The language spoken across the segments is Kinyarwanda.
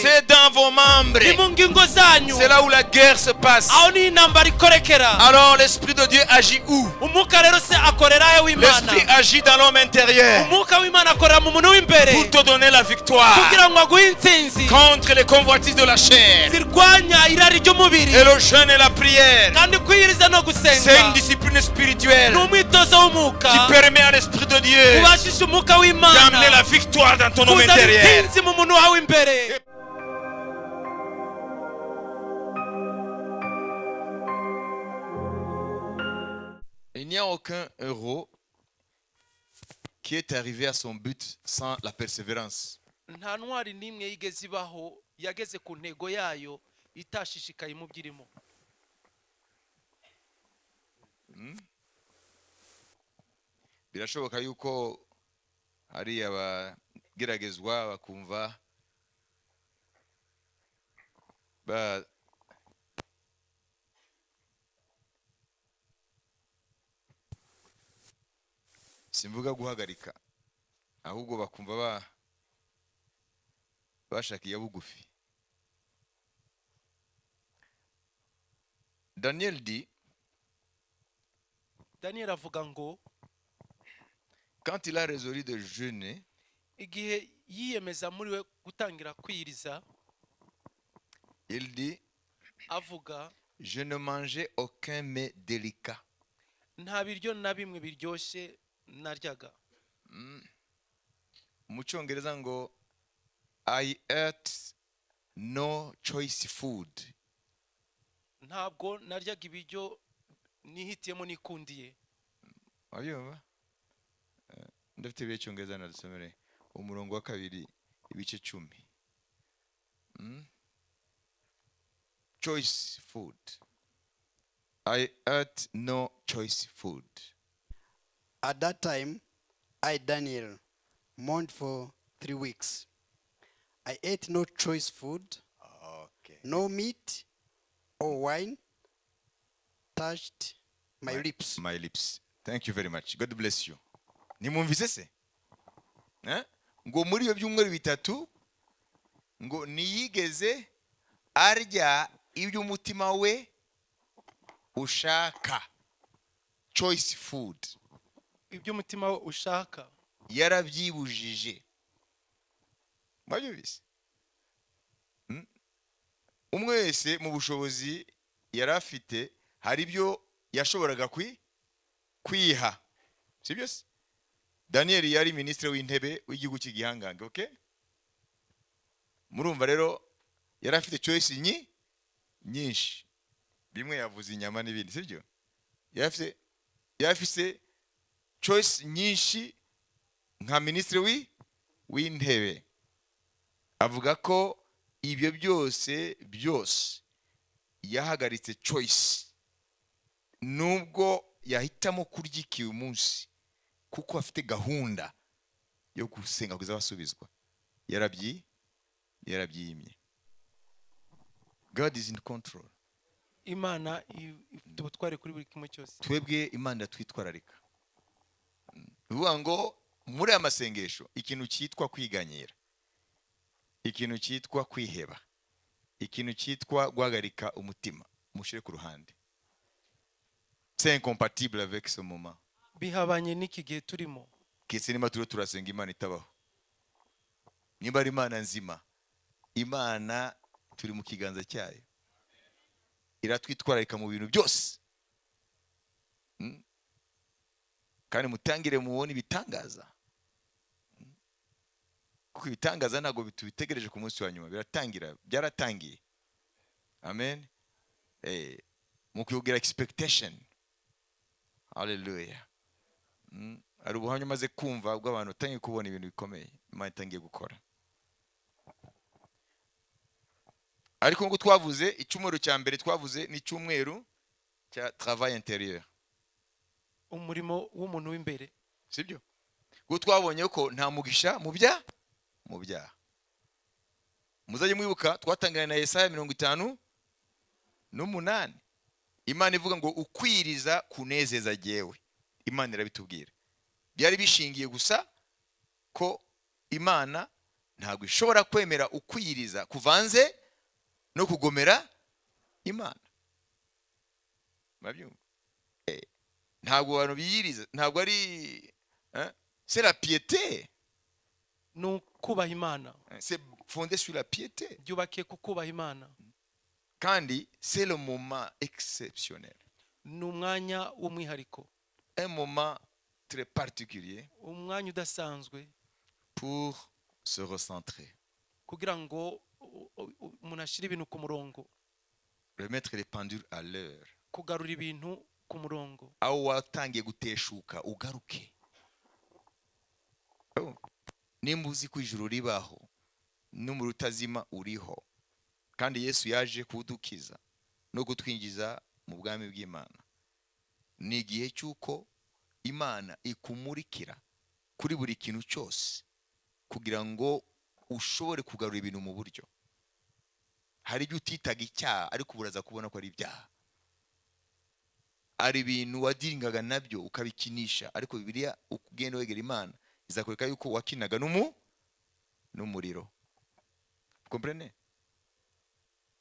C'est dans vos membres. C'est là où la guerre se passe. Alors l'Esprit de Dieu agit où? L'Esprit agit dans l'homme intérieur pour te donner la victoire contre les convoitises de la chair. Et le jeûne et la prière, c'est une discipline spirituelle qui permet à l'Esprit de Dieu d'amener la victoire dans ton homme intérieur. Il n'y a aucun héros qui est arrivé à son but sans la persévérance. Birashoboka yuko hari abageragezwa bakumva simvuga guhagarika ahubwo bakumva bashakiye bugufi. Daniel dit, Daniel avuga ngo quand il a résolu de jeûner, igihe yiyemeza muri we gutangira kwiriza, il dit, avuga, je ne mangeais aucun mets délicat. nta biryo na bimwe biryoshye naryaga. Mu Cyongereza ngo I ate no choice food. Ntabwo naryaga ibiryo nihitiyemo nikundiye. Wabiyumva? Ndafite iby'Icyongereza nadusomere umurongo wa 2 ibice 10. Choice food. I ate no choice food. At that time, I, Daniel, mourned for 3 weeks. I ate no choice food, no meat or wine touched my lips. My lips. Thank you very much. God bless you. Nimumvise se? Ngo muri iyo byumweru bitatu ngo niyigeze arya ibyo umutima we ushaka. Choice food. Ibyo umutima we ushaka. Yarabyibujije. Mwabyumvise? Umwe wese mu bushobozi yarafite hari ibyo yashoboraga kwiha. Sibyo se? Daniel yari ministre w'intebe w'igihugu cy'igihangange, okay? Murumva rero yarafite choice nyinshi. Bimwe yavuze inyama n'ibindi, sibyo? Yarafite choice nyinshi nka ministre w'intebe. Avuga ko ibyo byose yahagaritse choice nubwo yahitamo kurya iki umunsi kuko afite gahunda yo gusenga kuzabasubizwa. Yarabyimye. God is in control. Imana tubutware kuri buri kimwe cyose. Twebwe Imana twitwararika. Uvuga ngo muri amasengesho ikintu cyitwa kwiganyira, ikintu cyitwa kwiheba, ikintu cyitwa guhagarika umutima mushire ku ruhande. C'est incompatible avec ce moment. Bihabanye n'iki gihe turimo. Kese nima turasenga Imana itabaho. Niba ari Imana nzima, Imana turi mu kiganza cyayo. Iratwitwararika mu bintu byose. Kandi mutangire mubone ibitangaza. Kuko ibitangaza ntago bitubitegereje ku munsi wa nyuma, byaratangiye. Amen. Mu kugira expectation. Hallelujah. Ari ubuhamya maze kumva bw'abantu tangiye kubona ibintu bikomeye Imana itangiye gukora. Ariko ngo twavuze icyumweru cya mbere twavuze ni icyumweru cya travail intérieur. Umurimo w'umuntu w'imbere. Sibyo? Ngo twabonye ko nta mugisha mu byaha. Muzaje mwibuka twatangana na Yesaya 58. Imana ivuga ngo ukwiriza kunezeza jewe. Imana irabitubwira. Byari bishingiye gusa ko Imana ntabwo ishobora kwemera ukwiyiriza kuvanze no kugomera Imana. Murabyumva? Ntabwo abantu biyiriza, ntabwo ari c'est la piété. Nukubaha Imana. C'est fondé sur la piété. Byubakiye ku kubaha Imana. Kandi c'est le moment exceptionnel. N'umwanya w'umwihariko. Un moment très particulier. Umwanya udasanzwe. Pour se recentrer. Kugira ngo umuntu ashire ibintu ku murongo. Remettre les pendules à l'heure. Kugarura ibintu ku murongo. Aho watangiye guteshuka ugaruke. Nimba uzi ko ijuru ribaho n'umuriro utazima uriho, kandi Yesu yaje kudukiza no gutwinjiza mu bwami bw'Imana, ni igihe cy'uko Imana ikumurikira kuri buri kintu cyose kugira ngo ushobore kugarura ibintu mu buryo. Hari ibyo utitaga icyaha ariko uburaza kubona ko ari ibyaha. Ari ibintu wadiringaga nabyo ukabikinisha, ariko Bibiliya ukugenda wegera Imana izakwereka yuko wakinaga n'umuriro. Comprenez?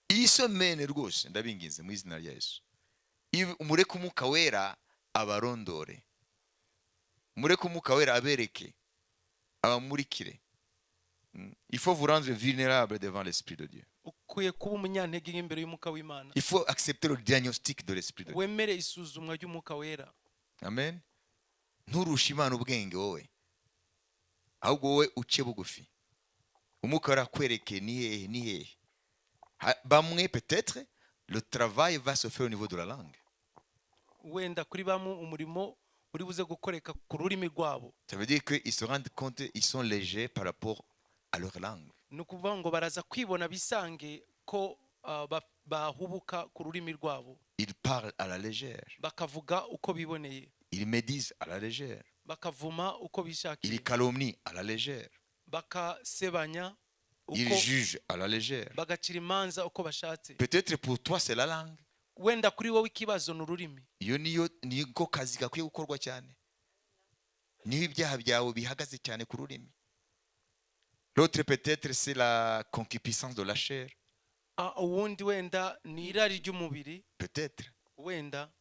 Iyi semaine rwose ndabinginze mu izina rya Yesu, umureke Umwuka Wera abarondore, umureke Umwuka Wera abereke, abamurikire. Il faut vous rendre vulnérable devant l'Esprit de Dieu. Ukwiye kuba umunyantege imbere y'Umwuka w'Imana. Il faut accepter le diagnostic de l'Esprit de Dieu. Wemere isuzumwa ry'Umwuka Wera. Amen. Nturusha Imana ubwenge wowe, ahubwo wowe uce bugufi. Umwuka Wera akwereke ni hehe. Bamwe peut-être le travail va se faire au niveau de la langue. Wenda kuri bamu umurimo uri buze gukoreka ku rurimi rwabo. Ça veut dire qu'ils se rendent compte ils sont légers par rapport à leur langue. Nukuvuga ngo baraza kwibona bisange ko bahubuka ku rurimi rwabo. Ils parlent à la légère. Bakavuga uko biboneye. Ils médisent à la légère. Bakavuma uko bishakiye. Ils calomnient à la légère. Bakasebanya uko. Ils jugent à la légère. Bagacira imanza uko bashatse. Peut-être pour toi c'est la langue. Wenda kuri wowe ikibazo n'ururimi. Iyo niko kazi gakwiye gukorwa cyane. Niho ibyaha byawe bihagaze cyane ku rurimi. L'autre peut-être c'est la concupiscence de la chair. Uwundi wenda ni irari ry'umubiri. Peut-être. Wenda.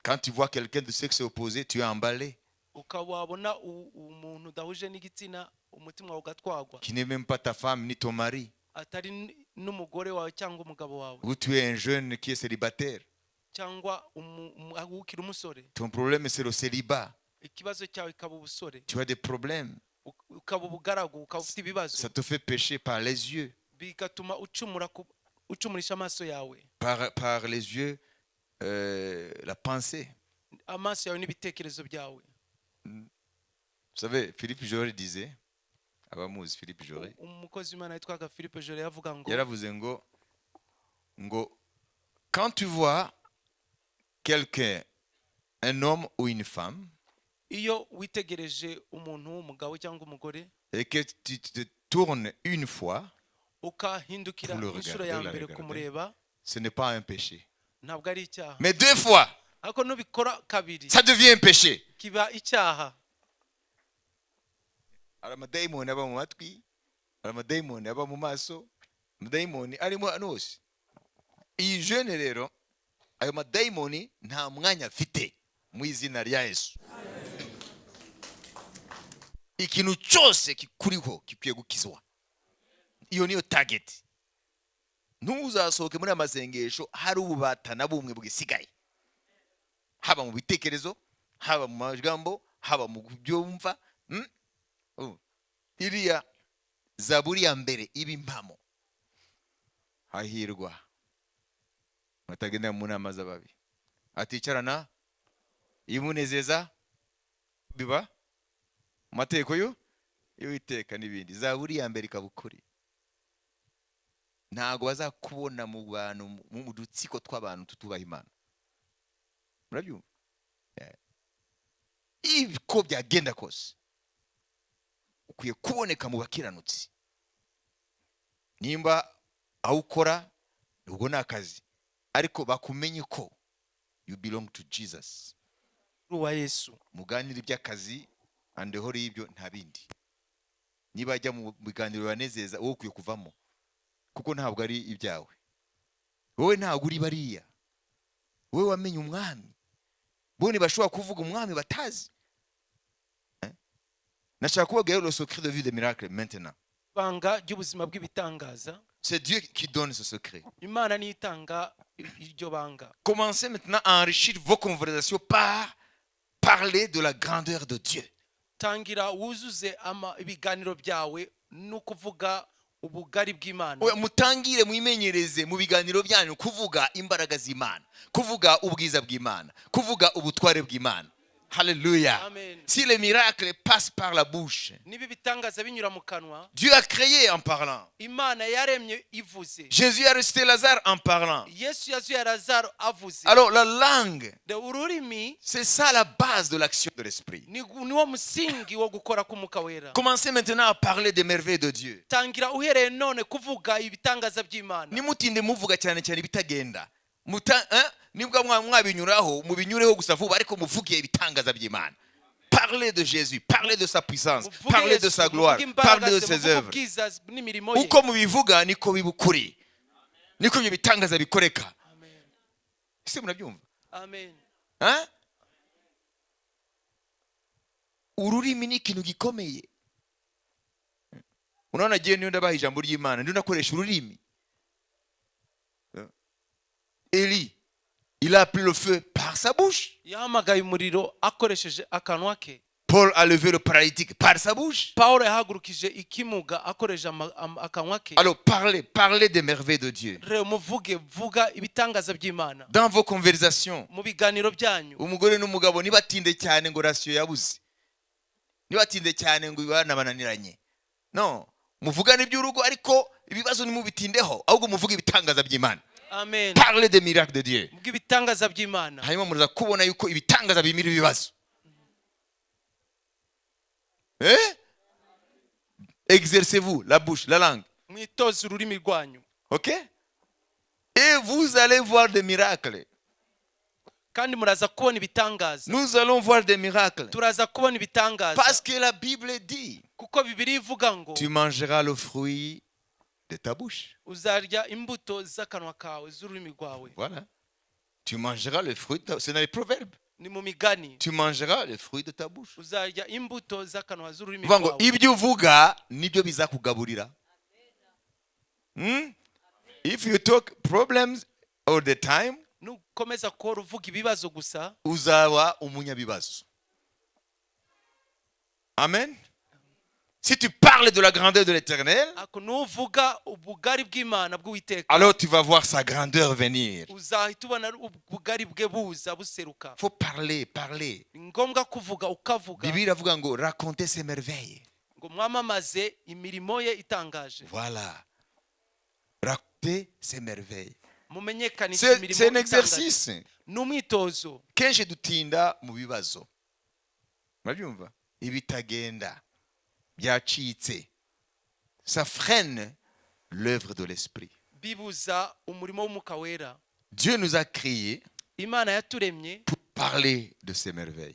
Quand tu vois quelqu'un de sexe opposé, tu es emballé. Ukabona umuntu dahuje n'igitsina umutima ugatwagwa. Qui n'est même pas ta femme ni ton mari. Atari n'umugore wawe cyangwa umugabo wawe. Ou tu es un jeune qui est célibataire. Cyangwa ukiri umusore. Ton problème c'est le célibat. Ikibazo cyawe ikaba ubusore. Tu as des problèmes. Ukaba ubugaragu, ukaba ufite ibibazo. Ça te fait pécher par les yeux. Bigatuma ucumurisha amaso yawe. Par les yeux la pensée. Amaso yawe n'ibitekerezo byawe. Vous savez, Philippe Joret disait, abamuzi Philippe Joret, umukozi w'Imana yitwaga Philippe Joret yavuga ngo yaravuze ngo quand tu vois quelqu'un, un homme ou une femme, iyo witegereje umuntu w'umugabo cyangwa umugore, et que tu te tournes une fois, ukahindukira inshuro ya mbere kumureba, ce n'est pas un péché. Ntabwo ari icyaha. Mais deux fois, ariko nubikora kabiri, ça devient un péché. Kiba icyaha. Aramadayimoni aba mu matwi, aramadayimoni aba mu maso, amadayimoni arimo hose. Iyi jeune rero, ayo madayimoni nta mwanya afite mu izina rya Yesu. Ikintu cyose kikuriho kikwiye gukizwa. Iyo niyo target. Ntuzasohoke muri amasengesho hari ububata na bumwe bwisigaye. Haba mu bitekerezo, haba mu magambo, haba mu byumva. Iriya Zaburi ya mbere ibimpamo. Hahirwa matagenda mu nama z'ababi, aticarana imunezeza biba mateko yo y'Uwiteka n'ibindi. Zaburi ya mbere ikabukuri. Ntago bazakubona mu bantu mu dutsiko tw'abantu tutubaha Imana. Murabyumva? Ibiko byagenda kose ukwiye kuboneka mu bakiranutsi. Nimba aho ukora ubwo nakazi, ariko bakumenye ko you belong to Jesus. Uwa Yesu. Muganira iby'akazi andeho y'ibyo nta bindi. niba ajya mu biganiro banezeza wowe ukwiye kuvamo kuko ntabwo ari ibyawe. Wowe ntabwo uri bariya, wowe wamenye umwami. Bone bashobora kuvuga umwami batazi. Nashaka kubabwira le secret de vie des miracles maintenant. Banga ry'ubuzima bw'ibitangaza. C'est Dieu qui donne ce secret. Imana ni itanga iryo banga. Commencez maintenant à enrichir vos conversations par parler de la grandeur de Dieu. Tangira wuzuze ibiganiro byawe no kuvuga ubugari bw'Imana. Mutangire mwimenyereze mu biganiro byanyu kuvuga imbaraga z'Imana, kuvuga ubwiza bw'Imana, kuvuga ubutware bw'Imana. Alléluia. Amen. Si les miracles passent par la bouche, Dieu a créé en parlant. Jésus a ressuscité Lazare en parlant. Alors la langue, c'est ça la base de l'action de l'esprit. Commencez maintenant à parler des merveilles de Dieu. Nimutinde muvuga cyane cyane bitagenda. Nibwa mwabinyuraho mubinyureho gusa vuba ariko muvuge ibitangaza by'Imana. Parlez de Jésus, parlez de sa puissance, parlez de sa gloire, parlez de ses œuvres. Uko mubivuga niko bibukuri, niko ibyo bitangaza bikoreka. Ese murabyumva? Amen. Ururimi ni ikintu gikomeye. Unaona je niyo ndabaha ijambo ry'Imana ndio nakoresha ururimi. Élie, il a appelé le feu par sa bouche. Paul a levé le paralytique par sa bouche. Alors parlez des merveilles de Dieu. Dans vos conversations, umugore n'umugabo nibatinde cyane ngo ratio yabuze. Nibatinde cyane ngo ibana bananiranye. No, muvugane iby'urugo ariko ibibazo nimubitindeho ahubwo muvuge ibitangaza by'Imana. Amen. Parlez des miracles de Dieu. Hanyuma muraza kubona yuko ibitangaza bimira ibibazo. Exercez-vous la bouche, la langue. OK? Et vous allez voir des miracles. Nous allons voir des miracles. Parce que la Bible dit, tu mangeras le fruit de ta bouche. Voilà. Tu mangeras le fruit de ta... C'est dans les proverbes. Tu mangeras le fruit de ta bouche. Vango, ibyo uvuga nibyo bizakugaburira. If you talk problems all the time, uzaba umunyabibazo. Amen. Si tu parles de la grandeur de l'Éternel, alors tu vas voir sa grandeur venir. Il faut parler. Bible avuga ngo raconter ses merveilles. Voilà. Raconter ses merveilles. C'est un exercice. Kenshi dutinda mu bibazo. Murabyumva? Ibitagenda. Byacitse. Ça freine l'œuvre de l'esprit. Dieu nous a créés pour parler de ses merveilles.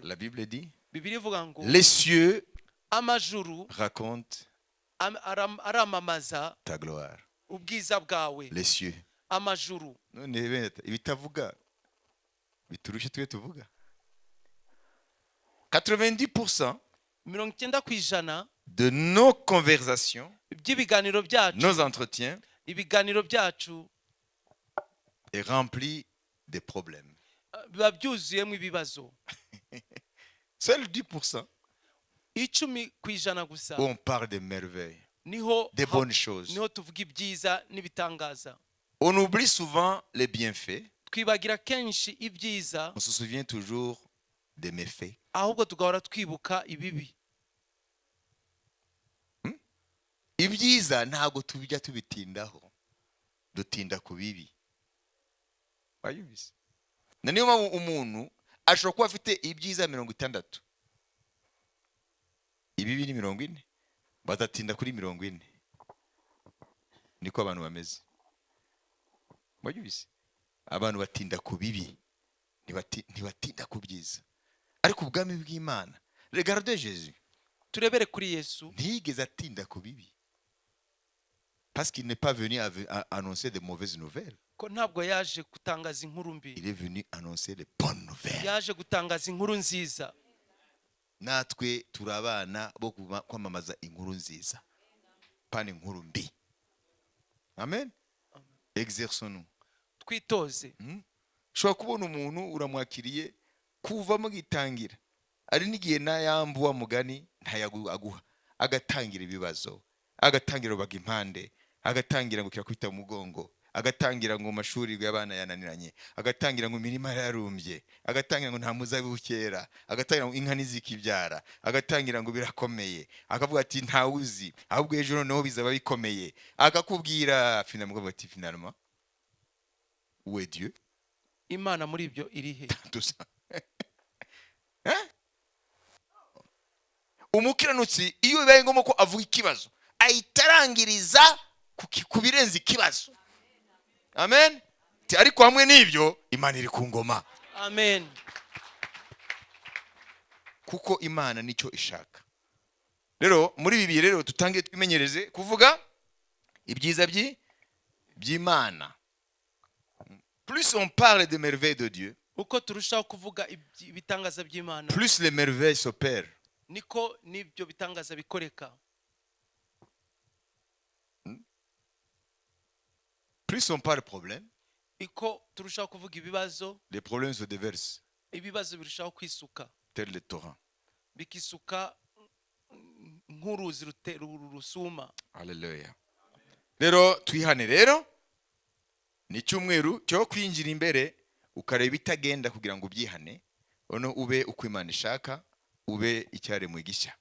La Bible dit, les cieux racontent ta gloire. Les cieux. Ibitavuga biturushe twe tuvuga. 90% de nos conversations, nos entretiens, est rempli de problèmes. Seul 10% où on parle de merveilles, des bonnes choses. On oublie souvent les bienfaits. On se souvient toujours des méfaits. Ibyiza ntago tubijya tubitindaho, dutinda ku bibi. Wayumvise? Na niyo mpamvu umuntu ashobora kuba afite ibyiza 60, ibibi ni 40, batatinda kuri 40. Niko abantu bameze. Wayumvise? Abantu batinda ku bibi, ntibatinda ku byiza. Ariko ubwami bw'Imana Regardez Jésus. turebere kuri Yesu. Ntiyigeze atinda ku bibi. Parce qu'il n'est pas venu à annoncer de mauvaises nouvelles. Ko ntabwo yaje gutangaza inkuru mbi. Il est venu annoncer de bonnes nouvelles. Yaje gutangaza inkuru nziza. Natwe turabana bo kwamamaza inkuru nziza. Pas inkuru mbi. Amen. Exerçons-nous. Twitoze. Shobora kubona umuntu uramwakiriye kuva mu gitangira. Ari nigiye na yambuwa mugani ntayaguha. Agatangira ibibazo. Agatangira baga impande. Agatangira ngo kirakubita mu mugongo. Agatangira ngo mashuri y'abana yananiranye. Agatangira ngo imirima yarumbye. Agatangira ngo nta muzabibu kera. Agatangira ngo inka nizikibyara. Agatangira ngo birakomeye. Akavuga ati nta uzi. Ahubwo ejo noneho bizaba bikomeye. Akakubwira finalement ati finalement où est Dieu? Imana muri ibyo iri he? Tout ça. Umukiranutsi iyo bibaye ngombwa ko avuga ikibazo ayitarangiriza ku birenze ikibazo. Amen. Ariko hamwe n'ibyo Imana iri ku ngoma. Amen. Kuko Imana nicyo ishaka. Rero muri bibi rero tutangiye twimenyereze kuvuga ibyiza by'Imana. Plus on parle des merveilles de Dieu, uko turushaho kuvuga ibitangaza by'Imana, plus les merveilles s'opèrent. Niko nibyo bitangaza bikoreka. Plus on parle de problèmes, iko turushaho kuvuga ibibazo, les problèmes se déversent. Ibibazo birushaho kwisuka. Tel les torrents. Bikisuka nk'uruzi rusuma. Hallelujah. Rero twihane rero ni cyumweru cyo kwinjira imbere ukareba bitagenda kugira ngo ubyihane ono ube uko Imana ishaka ube icyare mu gishya.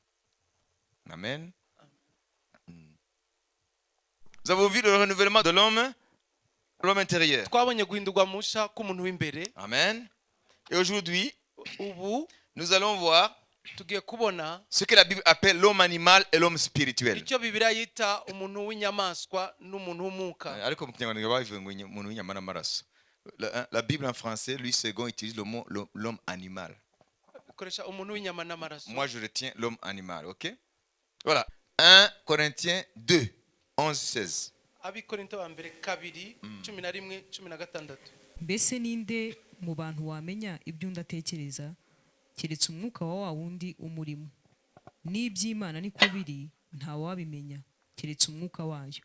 Amen. Nous avons vu le renouvellement de l'homme intérieur. Twabonye guhindurwa musha k'umuntu w'imbere. Amen. Et aujourd'hui, ubu nous allons voir tugiye kubona ce que la Bible appelle l'homme animal et l'homme spirituel. Icyo Bibiliya yita umuntu w'inyamaswa n'umuntu w'umwuka. Ariko mu Kinyarwanda bavuga ngo umuntu w'inyama n'amaraso. La Bible en français, Louis II utilise le mot l'homme animal. Koresha umuntu w'inyama n'amaraso. Moi je retiens l'homme animal, OK? Voilà. 1 Corinthiens 2, 11, 16. Abikorinto ba mbere 2:11-16. Mbese ninde mu bantu wamenya ibyo ndatekereza keretse umwuka wa wundi umurimo n'iby'Imana niko biri nta wabimenya keretse umwuka wayo.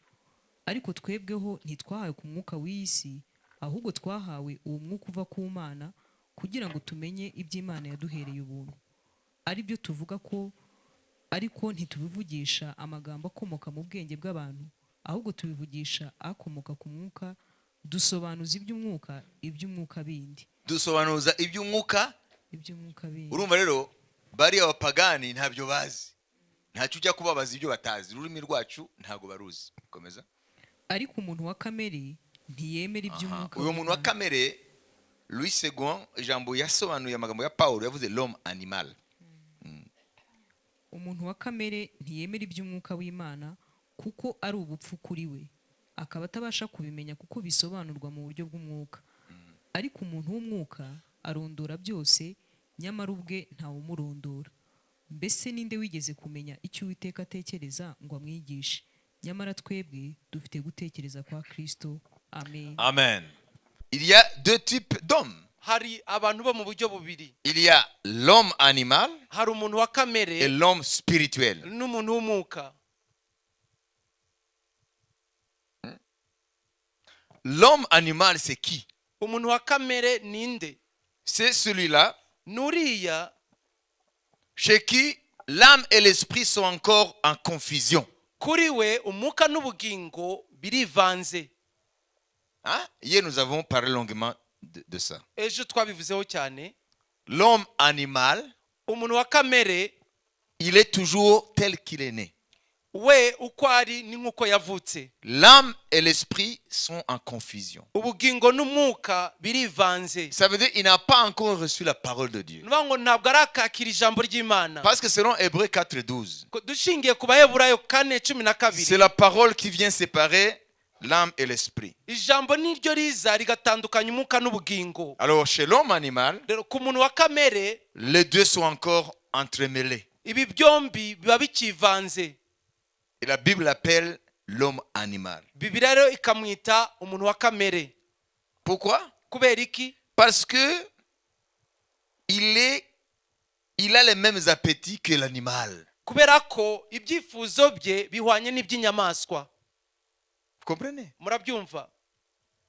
Ariko twebweho ntitwahawe ku mwuka w'isi ahubwo twahawe uwo mwuka uva ku Mana kugira ngo tumenye iby'Imana yaduhereye ubuntu. Ari byo tuvuga ko ariko ntitubivugisha amagambo akomoka mu bwenge bw'abantu ahubwo tubivugisha akomoka ku mwuka, dusobanuza iby'umwuka bindi. Dusobanuza iby'umwuka bindi. Urumva rero bari abapagani ntabyo bazi. Ntacyo ujya kubabaza ibyo batazi. Ururimi rwacu ntago baruzi. Komeza. Ariko umuntu wa kamere ntiyemera iby'umwuka. Uyo muntu wa kamere Louis II ijambo yasobanuye amagambo ya Paulo yavuze l'homme animal. Umuntu wa kamere ntiyemera iby'umwuka w'Imana kuko ari ubupfu kuri we akaba atabasha kubimenya kuko bisobanurwa mu buryo bw'umwuka. Ariko umuntu w'umwuka arondora byose nyamara ubwe ntawumurondora. Mbese ninde wigeze kumenya icyo Uwiteka atekereza ngo amwigishe? Nyamara twebwe dufite gutekereza kwa Kristo. Amen. Amen. Il y a deux types d'hommes. Hari abantu bo mu buryo bubiri. Il y a l'homme animal hari umuntu wa kamere et l'homme spirituel. N'umuntu w'umwuka. L'homme animal c'est qui? Umuntu wa kamere ninde? C'est celui-là nuriya chez qui l'âme et l'esprit sont encore en confusion. Kuri we umwuka n'ubugingo birivanze. Hein? Hier nous avons parlé longuement de ça. Ejo twabivuzeho cyane. L'homme animal, umuntu wa kamere, il est toujours tel qu'il est né. We uko ari ni nkuko yavutse. L'âme et l'esprit sont en confusion. Ubugingo n'umwuka birivanze. Ça veut dire il n'a pas encore reçu la parole de Dieu. Nvango ntabwo arakakira ijambo ry'Imana. Parce que selon Hébreux 4:12, dushingiye ku Baheburayo 4:12, c'est la parole qui vient séparer l'âme et l'esprit. Ijambo niryo riza rigatandukanya umwuka n'ubugingo. Alors chez l'homme animal, ku muntu wa kamere, les deux sont encore entremêlés. ibi byombi biba bikivanze. Et la Bible appelle l'homme animal. Bibiliya rero ikamwita umuntu wa kamere. Pourquoi? Kubera iki? Parce que il a les mêmes appétits que l'animal. Kubera ko ibyifuzo bye bihwanye n'iby'inyamaswa. Vous comprenez? Murabyumva?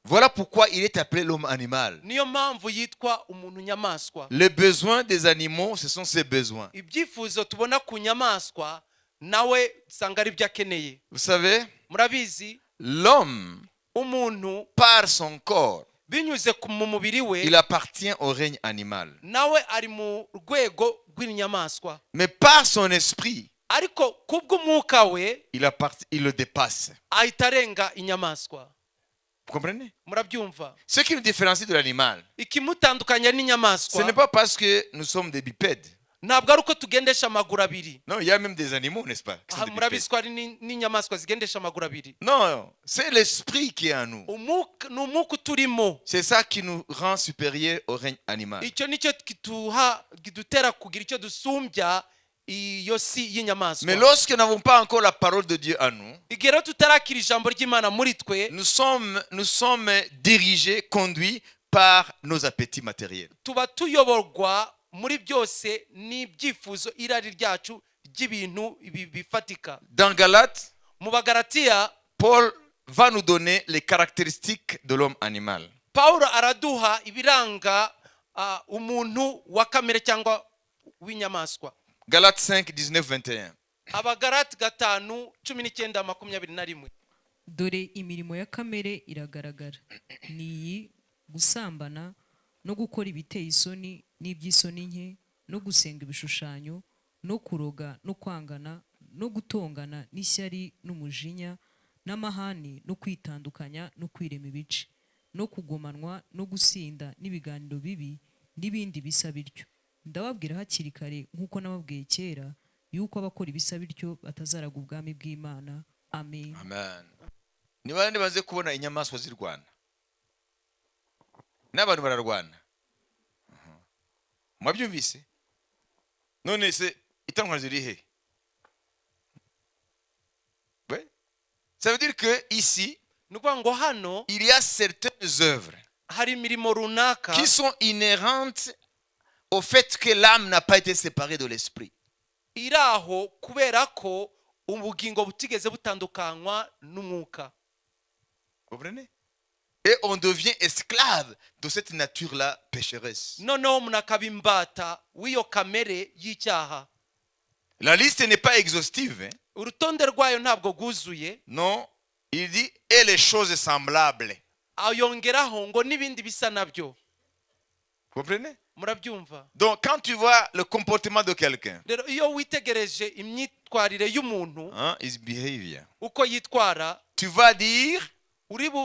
Voilà pourquoi il est appelé l'homme animal. Niyo mpamvu yitwa umuntu nyamaswa. Les besoins des animaux, ce sont ses besoins. Ibyifuzo tubona ku nyamaswa nawe sanga ari byo akeneye. Vous savez, Murabizi, l'homme, umuntu par son corps, binyuze mu mubiri we il appartient au règne animal. nawe ari mu rwego rw'inyamaswa. Mais par son esprit, Ariko kubw'umwuka we il le dépasse. ahita arenga inyamaswa. Vous comprenez? Murabyumva? Ce qui nous différencie de l'animal, Ikimutandukanya ce n'inyamaswa n'est pas parce que nous sommes des bipèdes. ntabwo ari uko tugendesha amaguru abiri. Non, il y a même des animaux, n'est-ce pas, qui sont des bipèdes. Murabizi ko hari n'inyamaswa zigendesha amaguru abiri. Non, c'est l'esprit qui est en nous. Ni umwuka uturimo. C'est ça qui nous rend supérieurs au règne animal. Icyo nicyo kidutera kugira icyo dusumbya iyo si y'inyamaswa. Mais lorsque nous n'avons pas encore la parole de Dieu en nous, igihe rero tutarakira ijambo ry'Imana muri twe, nous sommes dirigés, conduits par nos appétits matériels. tuba tuyoborwa muri byose n'ibyifuzo irari ryacu ry'ibintu bifatika. Dans Galates, Mu Bagalatiya, Paul va nous donner les caractéristiques de l'homme animal. Pawulo araduha ibiranga umuntu wa kamere cyangwa w'inyamaswa. Galates 5, 19, 21. Abagalati 5:19-21. dore imirimo ya kamere iragaragara, ni iyi: gusambana no gukora ibiteye isoni n'iby'isoni nke, no gusenga ibishushanyo, no kuroga, no kwangana, no gutongana, n'ishyari, n'umujinya, n'amahane, no kwitandukanya, no kwirema ibice, no kugomanwa, no gusinda, n'ibiganiro bibi, n'ibindi bisa bityo. Ndababwira hakiri kare, nk'uko nababwiye kera, yuko abakora ibisa bityo batazaraga ubwami bw'Imana. Amen. Amen. Ni bande baze kubona inyamaswa zirwana? N'abantu bararwana. Mwabyumvise? None se itangwa ziri he? Ouais. Ça veut dire que ici, Nukuvuga ngo hano il y a certaines œuvres hari imirimo runaka qui sont inhérentes au fait que l'âme n'a pas été séparée de l'esprit. iraho kubera ko ubugingo butigeze butandukanywa n'umwuka. Comprenez? Et on devient esclave de cette nature-là pécheresse. Noneho umuntu akaba imbata w'iyo kamere y'icyaha. La liste n'est pas exhaustive. Hein? Urutonde rwayo ntabwo rwuzuye. Non, il dit et les choses semblables. Ayongeraho ngo n'ibindi bisa nabyo. Comprenez? Murabyumva? Donc quand tu vois le comportement de quelqu'un, Rero iyo witegereje imyitwarire y'umuntu, hein, his behavior, uko yitwara, tu vas dire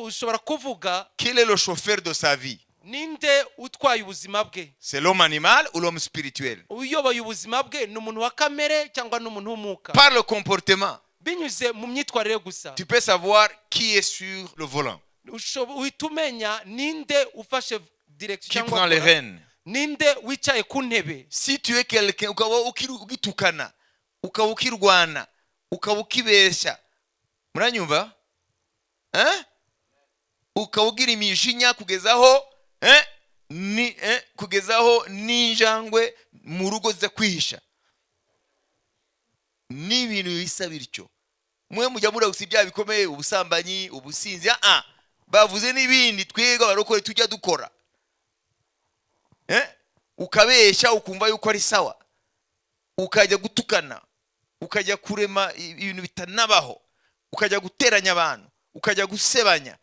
ushobora kuvuga quel est le chauffeur de sa vie. ninde utwaye ubuzima bwe. C'est l'homme animal ou l'homme spirituel? Uyoboye ubuzima bwe ni umuntu wa kamere cyangwa ni umuntu w'umwuka. Par le comportement, Binyuze mu myitwarire gusa, tu peux savoir qui est sur le volant, uhita umenya ninde ufashe direction qui prend les rênes. ninde wicaye ku ntebe. Si tu es quelqu'un ukaba ukitukana, ukaba ukirwana, ukaba ukibeshya, muranyumva? Hein? Ukaba ugira imijinya kugezaho kugezaho n'injangwe mu rugo ziza kwihisha, n'ibintu bisa bityo. Mwe mujya muri usibya bikomeye, ubusambanyi, ubusinzi, bavuze n'ibindi twega barokore tujya dukora. Ukabeshya ukumva yuko ari sawa, ukajya gutukana, ukajya kurema ibintu bitanabaho, ukajya guteranya abantu, ukajya gusebanya,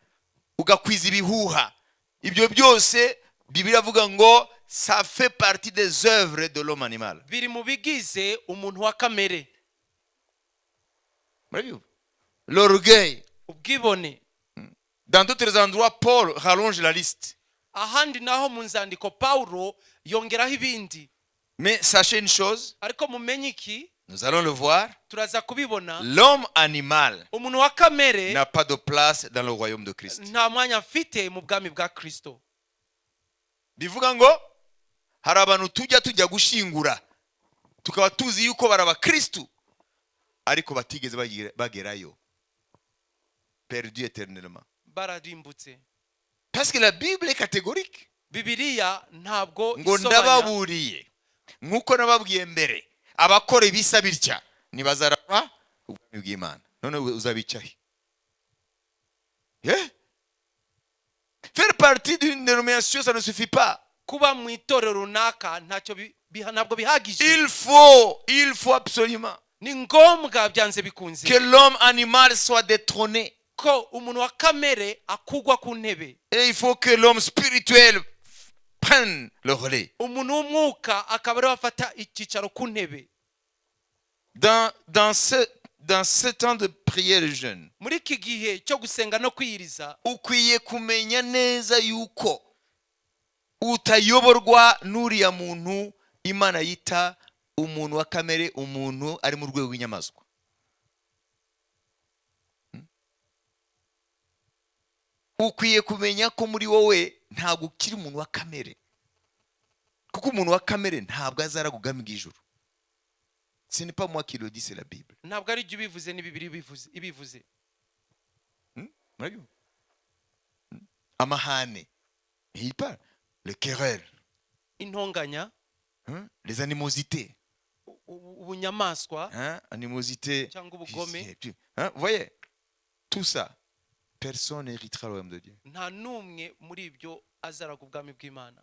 ugakwiza ibihuha. Ibyo byose Bibiliya avuga ngo ça fait partie des œuvres de l'homme animal. Biri mu bigize umuntu wa kamere. L'orgueil. Ubwibone. Dans d'autres endroits, Paul rallonge la liste. Ahandi naho mu nzandiko Paulo yongeraho ibindi. Mais sachez une chose, ariko mumenye iki, nous allons le voir, turaza kubibona, l'homme animal umuntu wa kamere n'a pas de place dans le royaume de Christ. nta mwanya afite mu bwami bwa Kristo. Bivuga ngo hari abantu tujya gushingura tukaba tuzi yuko baraba Kristo ariko batigeze bagerayo, perdu éternellement, bararimbutse. parce que la Bible est catégorique. Bibiliya ntabwo ngo ndababuriye nkuko nababwiye mbere, abakora ibisa bitya nibazaraba ubwami bw'Imana. None uzabicahe? Faire partie d'une dénomination, ça ne suffit pas. kuba mu itorero runaka ntacyo ntabwo bihagije. Il faut absolument ni ngombwa byanze bikunze que l'homme animal soit détrôné, ko umuntu wa kamere akugwa ku ntebe, et il faut que l'homme spirituel prenne le relais. umuntu w'umwuka akaba ariwe afata icyicaro ku ntebe. Dans ce temps de prière jeune, muri iki gihe cyo gusenga no kwiyiriza, ukwiye kumenya neza yuko utayoborwa n'uriya muntu Imana yita umuntu wa kamere, umuntu ari mu rwego rw'inyamaswa. Ukwiye kumenya ko muri wowe ntabwo ukiri umuntu wa kamere, kuko umuntu wa kamere ntabwo azaragugama ijuru. Ce n'est pas moi qui le dis, c'est la Bible. ntabwo ari ibyo ubivuze, ni Bibiliya ibivuze. Amahane, il parle, le querelle, intonganya, les animosités, ubunyamaswa, animosité, cyangwa ubugome. vous voyez, tout ça, personne n'héritera le royaume de Dieu. nta n'umwe muri ibyo azaraga ubwami bw'Imana.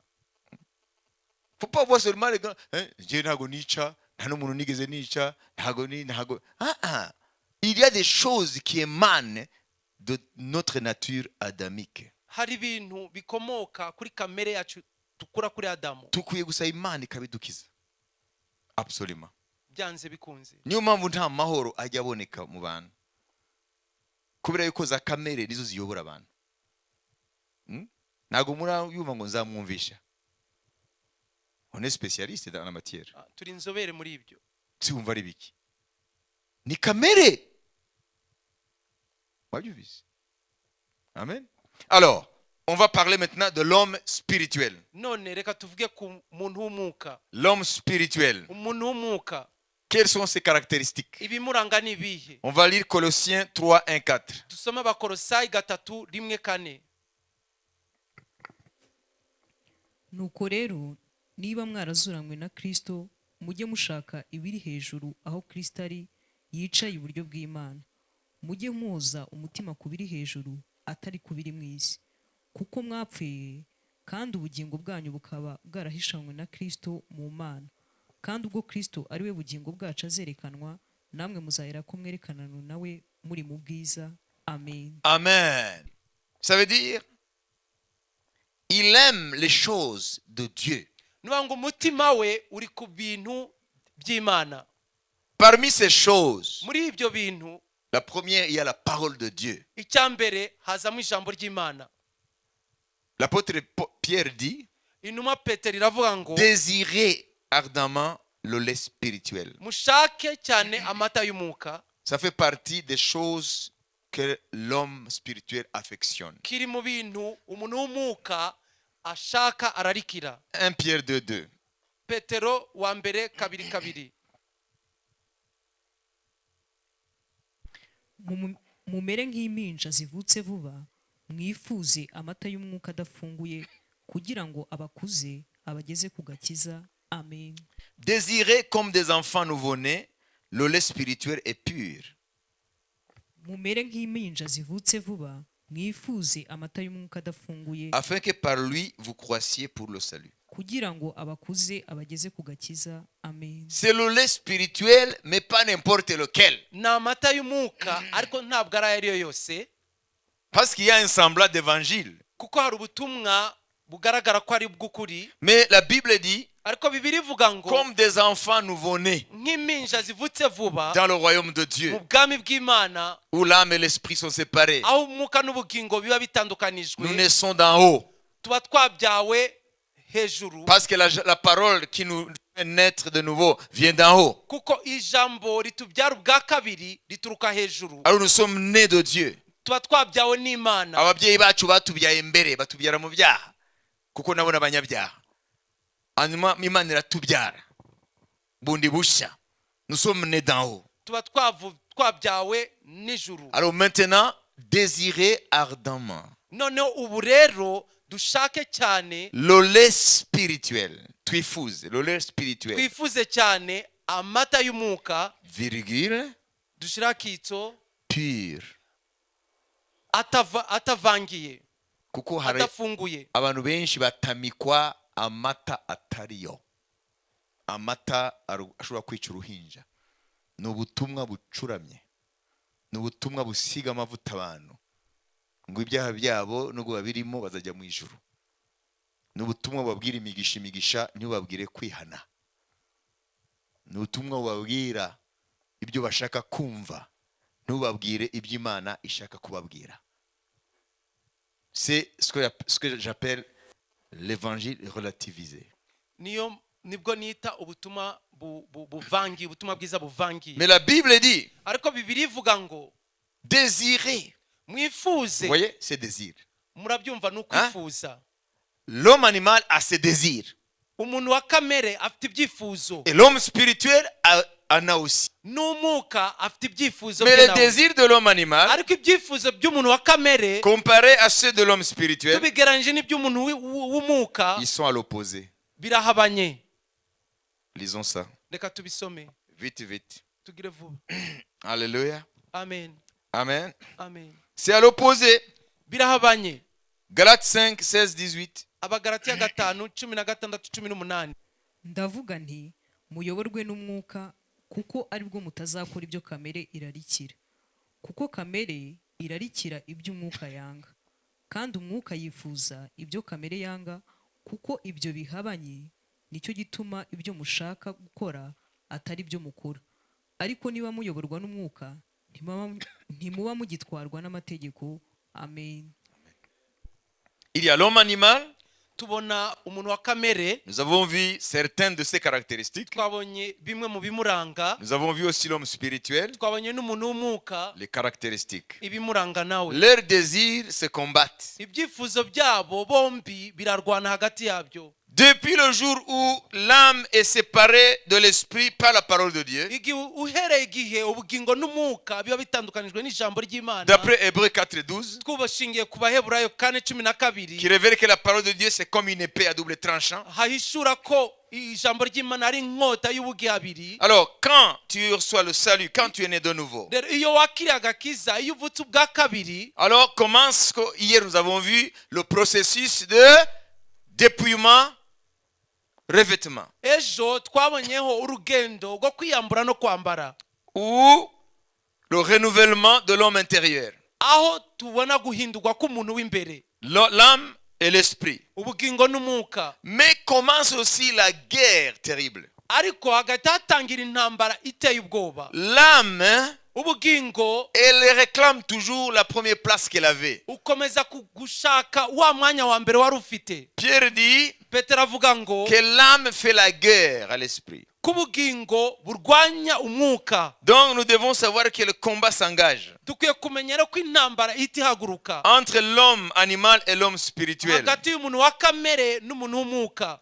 Faut pas voir seulement les gars, Dieu ntago nica, nta n'umuntu nigeze nica, ntago. Il y a des choses qui émanent de notre nature adamique. hari ibintu bikomoka kuri kamere yacu tukura kuri Adamu. Tukwiye gusa Imana ikabidukiza. Absolument. byanze bikunze. Niyo mpamvu nta mahoro ajya aboneka mu bantu, kubera yuko za kamere nizo ziyobora abantu. Ntago murayumva ngo nzamwumvisha. On est spécialiste dans la matière. turi inzobere muri ibyo. Si wumva ari biki, ni kamere. Wabyumvise? Amen. Alors, on va parler maintenant de l'homme spirituel. none reka tuvuge ku muntu w'umwuka. L'homme spirituel. umuntu w'umwuka, Quelles sont ses caractéristiques? ibimuranga ni ibihe? On va lire Colossiens 3, 1, 4. dusome Abakolosayi 3:1-4. nuko rero niba mwarazuranywe na Kristo, mujye mushaka ibiri hejuru aho Kristo ari yicaye iburyo bw'Imana. Mujye muza umutima ku biri hejuru, atari ku biri mu isi, kuko mwapfuye kandi ubugingo bwanyu bukaba bwarahishanywe na Kristo mu Mana. Kandi ubwo Kristo ari we bugingo bwacu azerekanwa, namwe muzahera ko mwerekanana nawe muri mu bwiza. Amen. Amen. Ça veut dire, il aime les choses de Dieu. Nubango umutima we uri ku bintu by'Imana. Parmi ces choses, muri ibyo bintu, la première, il y a la parole de Dieu. icyambere hazamo ijambo ry'Imana. L'apôtre Pierre dit, inuma Petero iravuga ngo désirez ardemment le lait spirituel. mushake cyane amata y'umwuka. Ça fait partie des choses que l'homme spirituel affectionne. kiri mu bintu umuntu w'umwuka ashaka ararikira. 1 Pierre 2:2. Petero wa mbere 2:2. mumere nk'impinja zivutse vuba, mwifuze amata y'umwuka adafunguye, kugira ngo abakuze abageze ku gakiza. Amen. Désirez comme des enfants nouveau-nés le lait spirituel et pur. mumere nk'impinja zivutse vuba, mwifuze amata y'umwuka adafunguye, Afin que par lui vous croissiez pour le salut. kugira ngo abakuze abageze ku gakiza. Amen. C'est le lait spirituel, mais pas n'importe lequel. ni amata y'umwuka ariko ntabwo ari ayo yose, Parce qu'il y a un semblant d'évangile. kuko hari ubutumwa bugaragara ko ari bw'ukuri. Mais la Bible dit, ariko Bibiliya ivuga ngo comme des enfants nouveau-nés nk'impinja zivutse vuba dans le royaume de Dieu, mu bwami bw'Imana, où l'âme et l'esprit sont séparés. aho umwuka n'ubugingo biba bitandukanijwe. Nous naissons d'en haut. tuba twabyawe hejuru, Parce que la parole qui nous fait naître de nouveau vient d'en haut. kuko ijambo ritubyara ubwa kabiri rituruka hejuru. Alors nous sommes nés de Dieu. tuba twabyawe n'Imana. Ababyeyi bacu batubyaye mbere, batubyara mu byaha, kuko nabo n'abanyabyaha. Hanyuma Imana iratubyara. bundi bushya. Nous sommes nés d'en haut. tuba twabyawe n'ijuru. Alors maintenant, désirez ardemment noneho ubu rero dushake cyane le lait spirituel. Twifuze le lait spirituel. twifuze cyane amata y'umwuka, Virgule, dushira akitso pur. atavangiye, Kuko hari atafunguye. abantu benshi batamikwa amata atariyo. Amata ashobora kwica uruhinja. Ni ubutumwa bucuramye. Ni ubutumwa busiga amavuta abantu ngo ibyaha byabo nubwo babirimo bazajya mu ijuru. Ni ubutumwa bubabwira imigisha ntibabwire kwihana. Ni ubutumwa bubabwira ibyo bashaka kumva ntubabwire ibyo Imana ishaka kubabwira. C'est ce que j'appelle l'évangile relativisé. nibwo nita ubutumwa buvangiye, ubutumwa bwiza buvangiye. Mais la Bible dit ariko Bibiliya ivuga ngo désirer. mwifuze. Vous voyez, c'est désir. murabyumva n'ukwifuza. L'homme animal a ses désirs. umuntu wa kamere afite ibyifuzo. Et l'homme spirituel en a aussi. n'umwuka afite ibyifuzo. Mais les désirs de l'homme animal, ariko ibyifuzo by'umuntu wa kamere comparés à ceux de l'homme spirituel, tubigereranyije n'iby'umuntu w'umwuka, ils sont à l'opposé. birahabanye. Lisons ça. reka tubisome Vite, vite. tugire vuba. Alléluia. amen Amen. amen. C'est à l'opposé. birahabanye. Galates 5, 16, 18. abagalatiya 5:16-18. ndavuga nti muyoborwe n'umwuka kuko aribwo mutazakora ibyo kamere irarikira, kuko kamere irarikira ibyo umwuka yanga, kandi umwuka yifuza ibyo kamere yanga, kuko ibyo bihabanye. Nicyo gituma ibyo mushaka gukora atari byo mukora. Ariko niba muyoborwa n'umwuka ntimuba mugitwarwa n'amategeko. Amen. Il y a l'homme animal. tubona umuntu wa kamere. Nous avons vu certaines de ses caractéristiques. twabonye bimwe mu bimuranga. Nous avons vu aussi l'homme spirituel. twabonye n'umuntu w'umwuka. Les caractéristiques. ibimuranga nawe. Leurs désirs se combattent. ibyifuzo byabo bombi birarwana hagati yabyo. Depuis le jour où l'âme est séparée de l'esprit par la parole de Dieu, uhereye igihe ubugingo n'umwuka biba bitandukanijwe n'ijambo ry'Imana. d'après Hébreux 4:12, twubashingiye ku Baheburayo 4:12, qui révèle que la parole de Dieu c'est comme une épée à double tranchant. hahishura ko ijambo ry'Imana ari inkota y'ubugi abiri. Alors, quand tu reçois le salut, quand tu es né de nouveau, rero iyo wakiriye agakiza, iyo uvutse ubwa kabiri, alors commence, hier nous avons vu le processus de dépouillement, revêtement, ejo twabonyeho urugendo rwo kwiyambura no kwambara, ou le renouvellement de l'homme intérieur, aho tubona guhindurwa k'umuntu w'imbere, l'âme et l'esprit. ubugingo n'umwuka. Mais commence aussi la guerre terrible. ariko hagati hatangira intambara iteye ubwoba. L'âme, ubugingo, elle réclame toujours la première place qu'elle avait. ukomeza gushaka wa mwanya wa mbere wari ufite. Pierre dit Petero avuga ngo que l'âme fait la guerre à l'esprit. k'ubugingo burwanya umwuka. Donc nous devons savoir que le combat s'engage dukwiye kumenyera ko intambara ihita ihaguruka entre l'homme animal et l'homme spirituel. hagati y'umuntu wa kamere n'umuntu w'umwuka.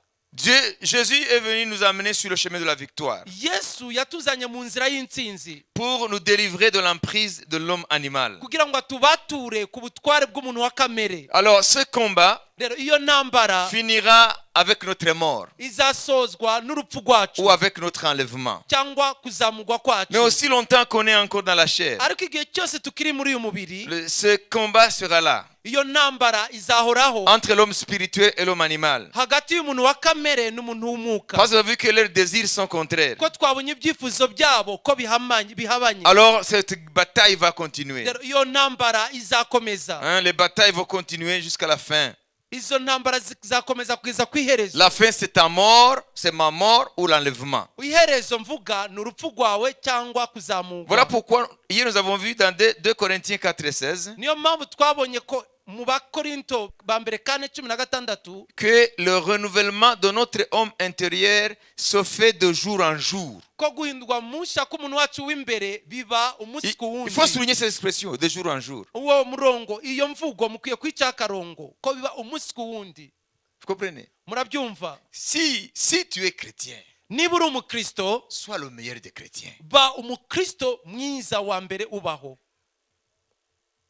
Jésus est venu nous amener sur le chemin de la victoire Yesu yatuzanye mu nzira y'intsinzi pour nous délivrer de l'emprise de l'homme animal. kugira ngo atubature ku butware bw'umuntu wa kamere. Alors ce combat rero iyo ntambara finira avec notre mort izasozwa n'urupfu rwacu ou avec notre enlèvement. cyangwa kuzamurwa kwacu. Mais aussi longtemps qu'on est encore dans la chair, ariko igihe cyose tukiri muri uyu mubiri, ce combat sera là iyo ntambara izahoraho entre l'homme spirituel et l'homme animal. hagati y'umuntu wa kamere n'umuntu w'umwuka. Parce qu'on a vu que leurs désirs sont contraires. ko twabonye ibyifuzo byabo ko bihabanye. Alors cette bataille va continuer. rero iyo ntambara izakomeza. Les batailles vont continuer jusqu'à la fin. izo ntambara zizakomeza kugeza ku iherezo. La fin c'est ta mort, c'est ma mort ou l'enlèvement. iherezo mvuga ni urupfu rwawe cyangwa kuzamurwa. Voilà pourquoi hier nous avons vu dans 2 Corinthiens 4:16 niyo mpamvu twabonye ko mu Bakorinto ba mbere 4:16 que le renouvellement de notre homme intérieur se fait de jour en jour. ko guhindurwa mushya k'umuntu wacu w'imbere biba umunsi ku wundi. Il faut souligner cette expression, de jour en jour. uwo murongo, iyo mvugo mukwiye kwica akarongo ko biba umunsi ku wundi. Vous comprenez? murabyumva? Si tu es chrétien, niba uri umukristo sois le meilleur des chrétiens. ba umukristo mwiza wa mbere ubaho.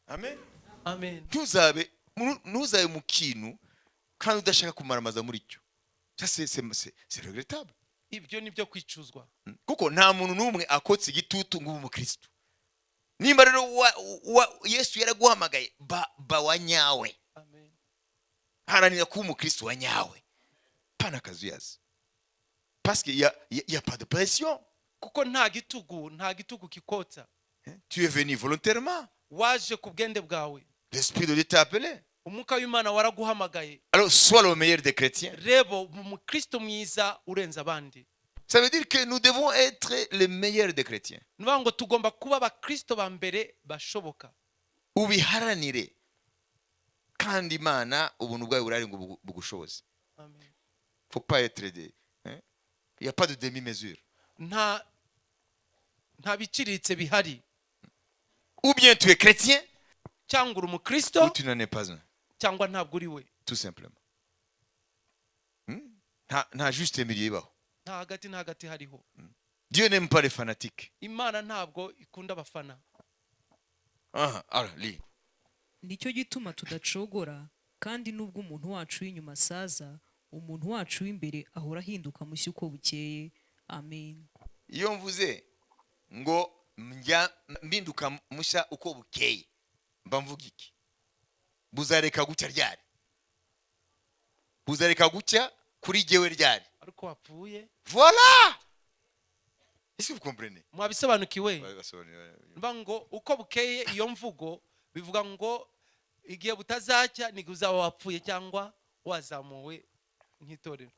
Amen. Amen. Ntuzabe mu kintu kandi udashaka kumaramaza muri cyo. Ça c'est regrettable. Ibyo nibyo kwicuzwa. Kuko nta muntu n'umwe akotse igitutu ngo umukristo. Nimba rero Yesu yaraguhamagaye ba wanyawe. Amen. Haranira kuba umukristo wanyawe. Pana kazuyazi. Parce qu'il y a pas de pression. Kuko nta gitugu kikotsa. Tu es venu volontairement. Waje ku bwende bwawe. L'esprit de Dieu t'a appelé. Umwuka w'Imana waraguhamagaye. Alors sois le meilleur des chrétiens. Rebo umukristo mwiza urenza abandi. Ça veut dire que nous devons être les meilleurs des chrétiens. Ngo tugomba kuba abakristo ba mbere bashoboka. Ubiharanire kandi Imana ubuntu bwawe burari ngo bugushoboze. Amen. Faut pas être des il y a pas de demi-mesure. Nta biciritse bihari. Ou bien tu es chrétien cyangwa uri umukristo ou tu n'en es pas un. cyangwa ntabwo uri we. Tout simplement. Nta juste milieu ibaho. Nta hagati hariho. Dieu n'aime pas les fanatiques. Imana ntabwo ikunda abafana. Alors lis. nicyo gituma tudacogora kandi nubwo umuntu wacu w'inyuma asaza umuntu wacu w'imbere ahora ahinduka mushya uko bukeye. Amen. Iyo mvuze ngo mbinduka mushya uko bukeye mba mvuga iki? Buzareka gucya ryari? Buzareka gucya kuri jewe ryari? Ariko wapfuye. Voilà. Est-ce que vous comprenez? Mwabisobanukiwe? Ngo uko bukeye iyo mvugo bivuga ngo igihe butazacya ni uzaba wapfuye cyangwa wazamuwe nk'itorero.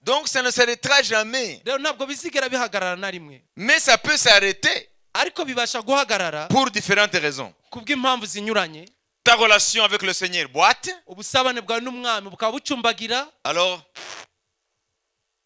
Donc ça ne s'arrêtera jamais. Rero ntabwo bizigera bihagarara na rimwe. Mais ça peut s'arrêter. Ariko bibasha guhagarara pour différentes raisons. Kubw'impamvu zinyuranye. Ta relation avec le Seigneur boite. Ubusabane bwawe n'umwami bukaba bucumbagira. Alors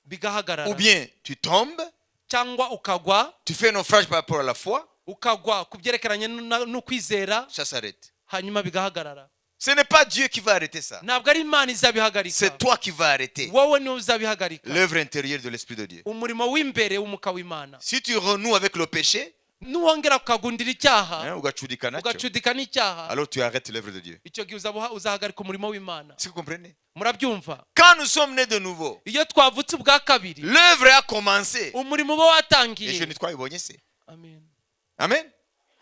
bigahagarara. Ou bien tu tombes. Cyangwa ukagwa. Tu fais naufrage par rapport à la foi. Ukagwa kubyerekeranye no kwizera. Ça s'arrête. Hanyuma bigahagarara. Ce n'est pas Dieu qui va arrêter ça. Ntabwo ari Imana izabihagarika. C'est toi qui vas arrêter. Wowe ni uzabihagarika. L'œuvre intérieure de l'Esprit de Dieu. Umurimo w'imbere w'umuka w'Imana. Si tu renoues avec le péché, nuwongera kukagundira icyaha, ugacudika n'icyaha, alors tu arrêtes l'œuvre de Dieu. Icyo gihe uzahagarika umurimo w'Imana. Est-ce que vous comprenez? Murabyumva? Quand nous sommes nés de nouveau, iyo twavutse ubwa kabiri, l'œuvre a commencé. Umurimo uba watangiye. Et je ne twabibonye se. Amen. Amen.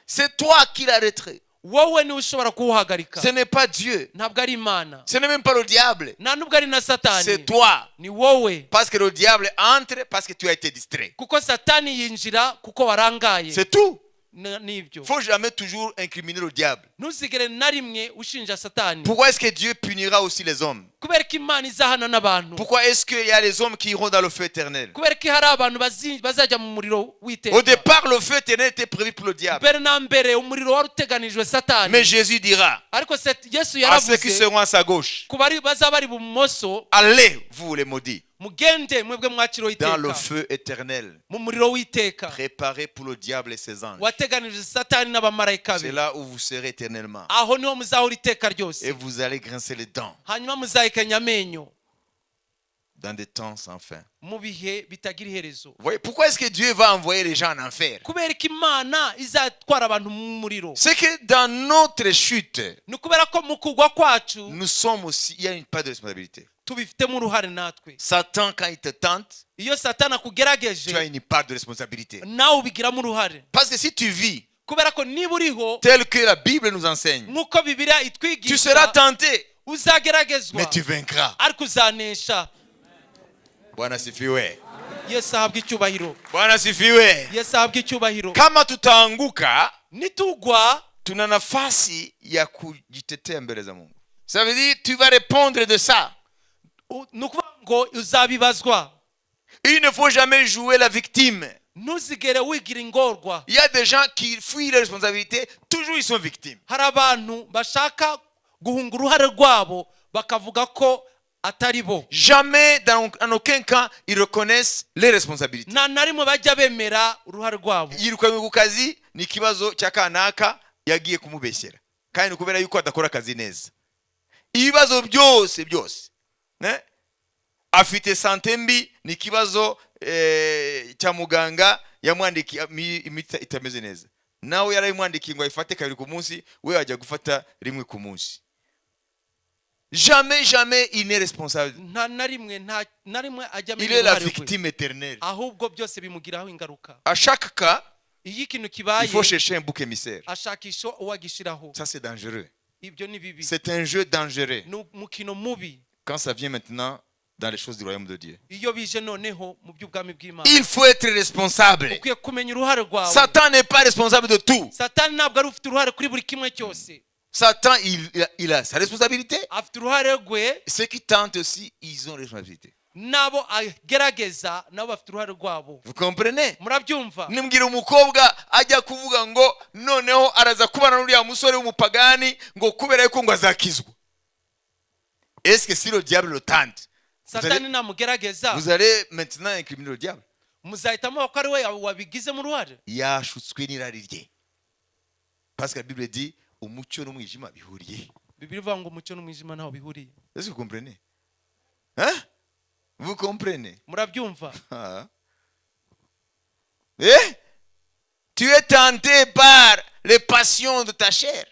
C'est toi qui l'arrêterais. Wowe ni ushobora kuwuhagarika. Ce n'est pas Dieu. Ntabwo ari Imana. Ce n'est même pas le diable. Nta nubwo ari na Satani. C'est toi. Ni wowe. Parce que le diable entre parce que tu as été distrait. Kuko Satani yinjira kuko warangaye. C'est tout. Nibyo. Faut jamais toujours incriminer le diable. Ntuzigere na rimwe ushinja Satani. Pourquoi est-ce que Dieu punira aussi les hommes? Kubera ko Imana izahana n'abantu. Pourquoi est-ce qu'il y a les hommes qui iront dans le feu éternel? Kubera ko hari abantu bazajya mu muriro w'iteka. Au départ, le feu éternel était prévu pour le diable. Mbere na mbere umuriro wari uteganijwe Satani. Mais Jésus dira ariko Yesu à yaravuze ceux qui seront à sa gauche, kubari bazaba bari bumoso, allez vous les maudits mugende mwebwe mwakiro iteka dans le feu éternel mu muriro w'iteka préparé pour le diable et ses anges. wateganijwe Satani n'abamarayika C'est be. là où vous serez éternellement. Aho niho muzahora iteka ryose. Et vous allez grincer les dents Hanyuma muzahekenya amenyo dans des temps sans fin. mu bihe bitagira iherezo. Vous voyez, pourquoi est-ce que Dieu va envoyer les gens en enfer? Kubera ko Imana izatwara abantu mu muriro. C'est que dans notre chute, Ni kubera ko mu kugwa kwacu nous sommes aussi, il y a une part de responsabilité. tubifitemo uruhare natwe. Satan, quand il te tente, Iyo Satani akugerageje, tu as une part de responsabilité. nawe ubigiramo uruhare. Parce que si tu vis Kubera ko niba uriho tel que la Bible nous enseigne, nk'uko Bibiliya tu seras itwigisha, tenté, uzageragezwa mais tu vaincras. ariko uzanesha. Bwana sifiwe. Yesu ahabwe icyubahiro. Bwana sifiwe. Yesu ahabwe icyubahiro. Kama tutaanguka, Nitugwa tuna nafasi ya kujitetea mbele za Mungu. Ça veut dire tu vas répondre de ça. ni ukuvuga ngo uzabibazwa. Il ne faut jamais jouer la victime. Ntuzigere wigira ingorwa. Il y a des gens qui fuient les responsabilités, toujours ils sont victimes. Hari abantu bashaka guhunga uruhare rwabo bakavuga ko atari bo. Jamais, en aucun cas, ils reconnaissent les responsabilités. Nta na rimwe bajya bemera uruhare rwabo. Yirukanywe ku kazi ni ikibazo cya kanaka yagiye kumubeshyera kandi ni kubera yuko adakora akazi neza. Ibibazo byose afite sante mbi, ni kibazo cya muganga yamwandikiye imiti itameze neza, nawe yarayimwandikiye ngo ayifate kabiri ku munsi, we ajya gufata rimwe ku munsi. Jamais il n'est responsable. Il est la victime éternelle. À chaque cas, il faut chercher un bouc émissaire. Ça c'est dangereux. C'est un jeu dangereux quand ça vient maintenant dans les choses du royaume de Dieu. Il faut être responsable. Satan n'est pas responsable de tout. Satan, il a sa responsabilité. Ceux qui tentent aussi, ils ont responsabilité. Vous comprenez? Nimbwira umukobwa ajya kuvuga ngo noneho araza kubana n'uriya musore w'umupagani ngo kubera yuko ngo azakizwa. Est-ce que si le diable le tente, vous allez maintenant incriminer le diable? Yashutswe n'irari rye. Parce que la Bible dit umucyo n'umwijima bihuriye. Est-ce que vous comprenez? Hein? Vous comprenez? Eh? Tu es tenté par les passions de ta chair.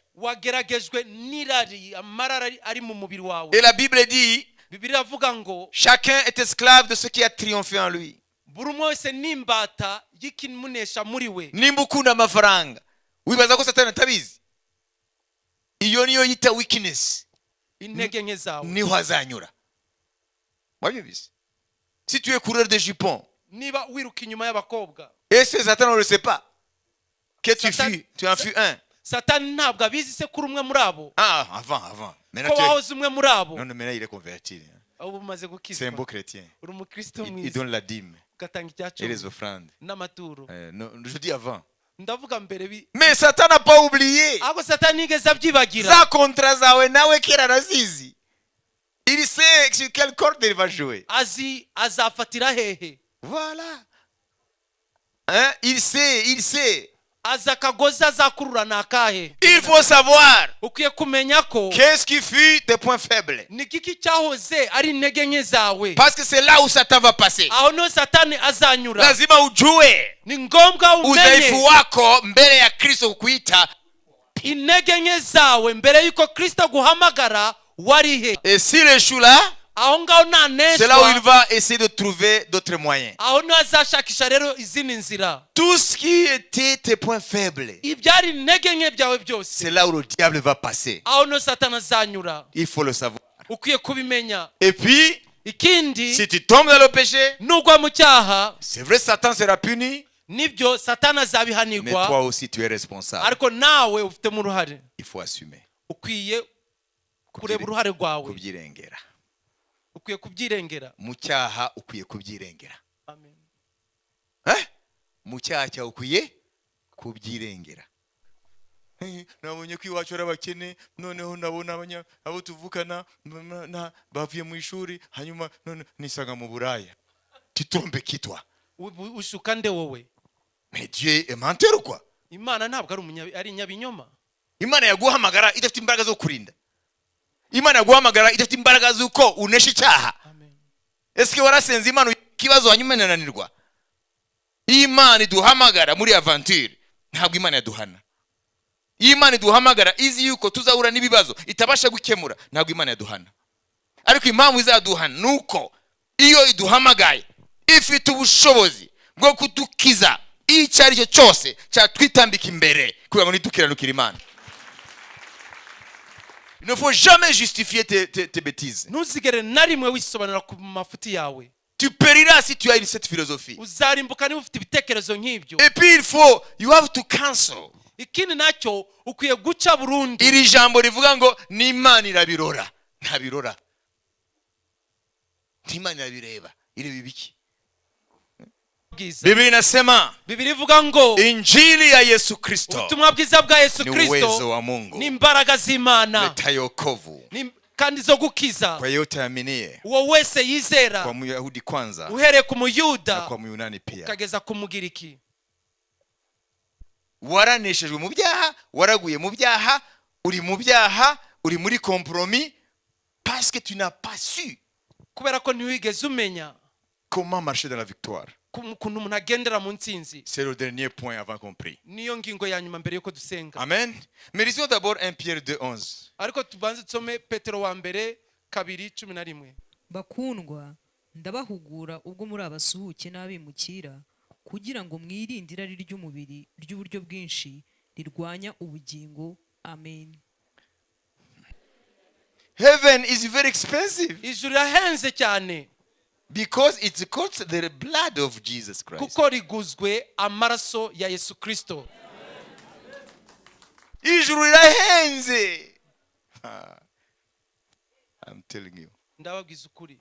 Et la Bible dit chacun est esclave de ce qui a triomphé en lui. Nimba ukunda amafaranga wibaza ko Satani atabizi? Iyo niyo yita weakness. Niho azanyura. Wabibizi? Si tu es coureur de jupons, et ce Satan ne le sait pas que tu fuis, tu en fuis un. Ah, avant. Maintenant, maintenant il est converti. C'est un beau chrétien. Il donne la dîme et les offrandes. Non, je dis avant. Mais Satan n'a pas oublié. Za kontra zawe nawe kera razizi. Il sait sur quelle corde il va jouer. Voilà. Hein? Il sait. Il faut savoir qu'est-ce qui fut tes points faibles. Parce que c'est là où Satan va passer. Lazima ujue udhaifu wako mbele ya Kristo kukuita. Et s'il échoue là, c'est là où il va essayer de trouver d'autres moyens. Tout ce qui était tes points faibles, c'est là où le diable va passer. Il faut le savoir. Et puis, si tu tombes dans le péché, c'est vrai, Satan sera puni, mais toi aussi tu es responsable. Il faut assumer. Kubyirengera. Mu cyaha ukwiye kubyirengera. Mu cyaha cyawe ukwiye kubyirengera. Nabonye ko iwacu ari abakene, noneho ndabona abo tuvukana bavuye mu ishuri, hanyuma none nisanga mu buraya. Tu trompes qui toi? Mais Dieu est menteur ou quoi? Imana yaguhamagara idafite imbaraga zo kurinda. Imana yaguhamagara idafite imbaraga zuko unesha icyaha. Est-ce que warasenze Imana kibazo hanyuma nananirwa? Imana iduhamagara muri aventure, ntabwo Imana yaduhana. Imana iduhamagara izi yuko tuzahura n'ibibazo itabasha gukemura, ntabwo Imana yaduhana. Ariko impamvu izaduhana nuko iyo iduhamagaye ifite ubushobozi bwo kudukiza icyo ari cyo cyose cyatwitambika imbere kugira ngo nitukiranukire Imana. Il ne faut jamais justifier tes bêtises. Tu périras si tu as cette philosophie. Et puis you have to cancel. Iri jambo rivuga ngo n'Imana irabirora. Ntabirora. N'Imana irabireba. Ireba ibiki? Biblia inasema Injili ya Yesu Kristo ni uwezo wa Mungu, ni mbaraga z'Imana, leta yokovu kandi zo gukiza kwa yote aminiye, uwo wese yizera, kwa Muyahudi kwanza, uhere ku Muyuda, kwa Muyunani pia, ukageza ku Mugiriki. Waraneshejwe mu byaha, waraguye mu byaha, uri mu byaha, uri muri compromis parce que tu n'as pas su kubera ko ntiwigeze umenya comment marcher dans la victoire. ukuntu umuntu agendera mu ntsinzi. C'est le dernier point avant qu'on prie. niyo ngingo ya nyuma mbere yuko dusenga. Amen. Mais lisons d'abord 1 Pierre 2:11. ariko tubanze tusome Petero wa mbere 2:11. bakundwa ndabahugura ubwo muri abasuhuke n'abimukira kugira ngo mwirinde irari ry'umubiri ry'uburyo bwinshi rirwanya ubugingo. Amen. Heaven is very expensive ijuru yahenze cyane because it costs the blood of Jesus Christ. kuko riguzwe amaraso ya Yesu Kristo. Ijuru rirahenze. I'm telling you. ndababwiza ukuri.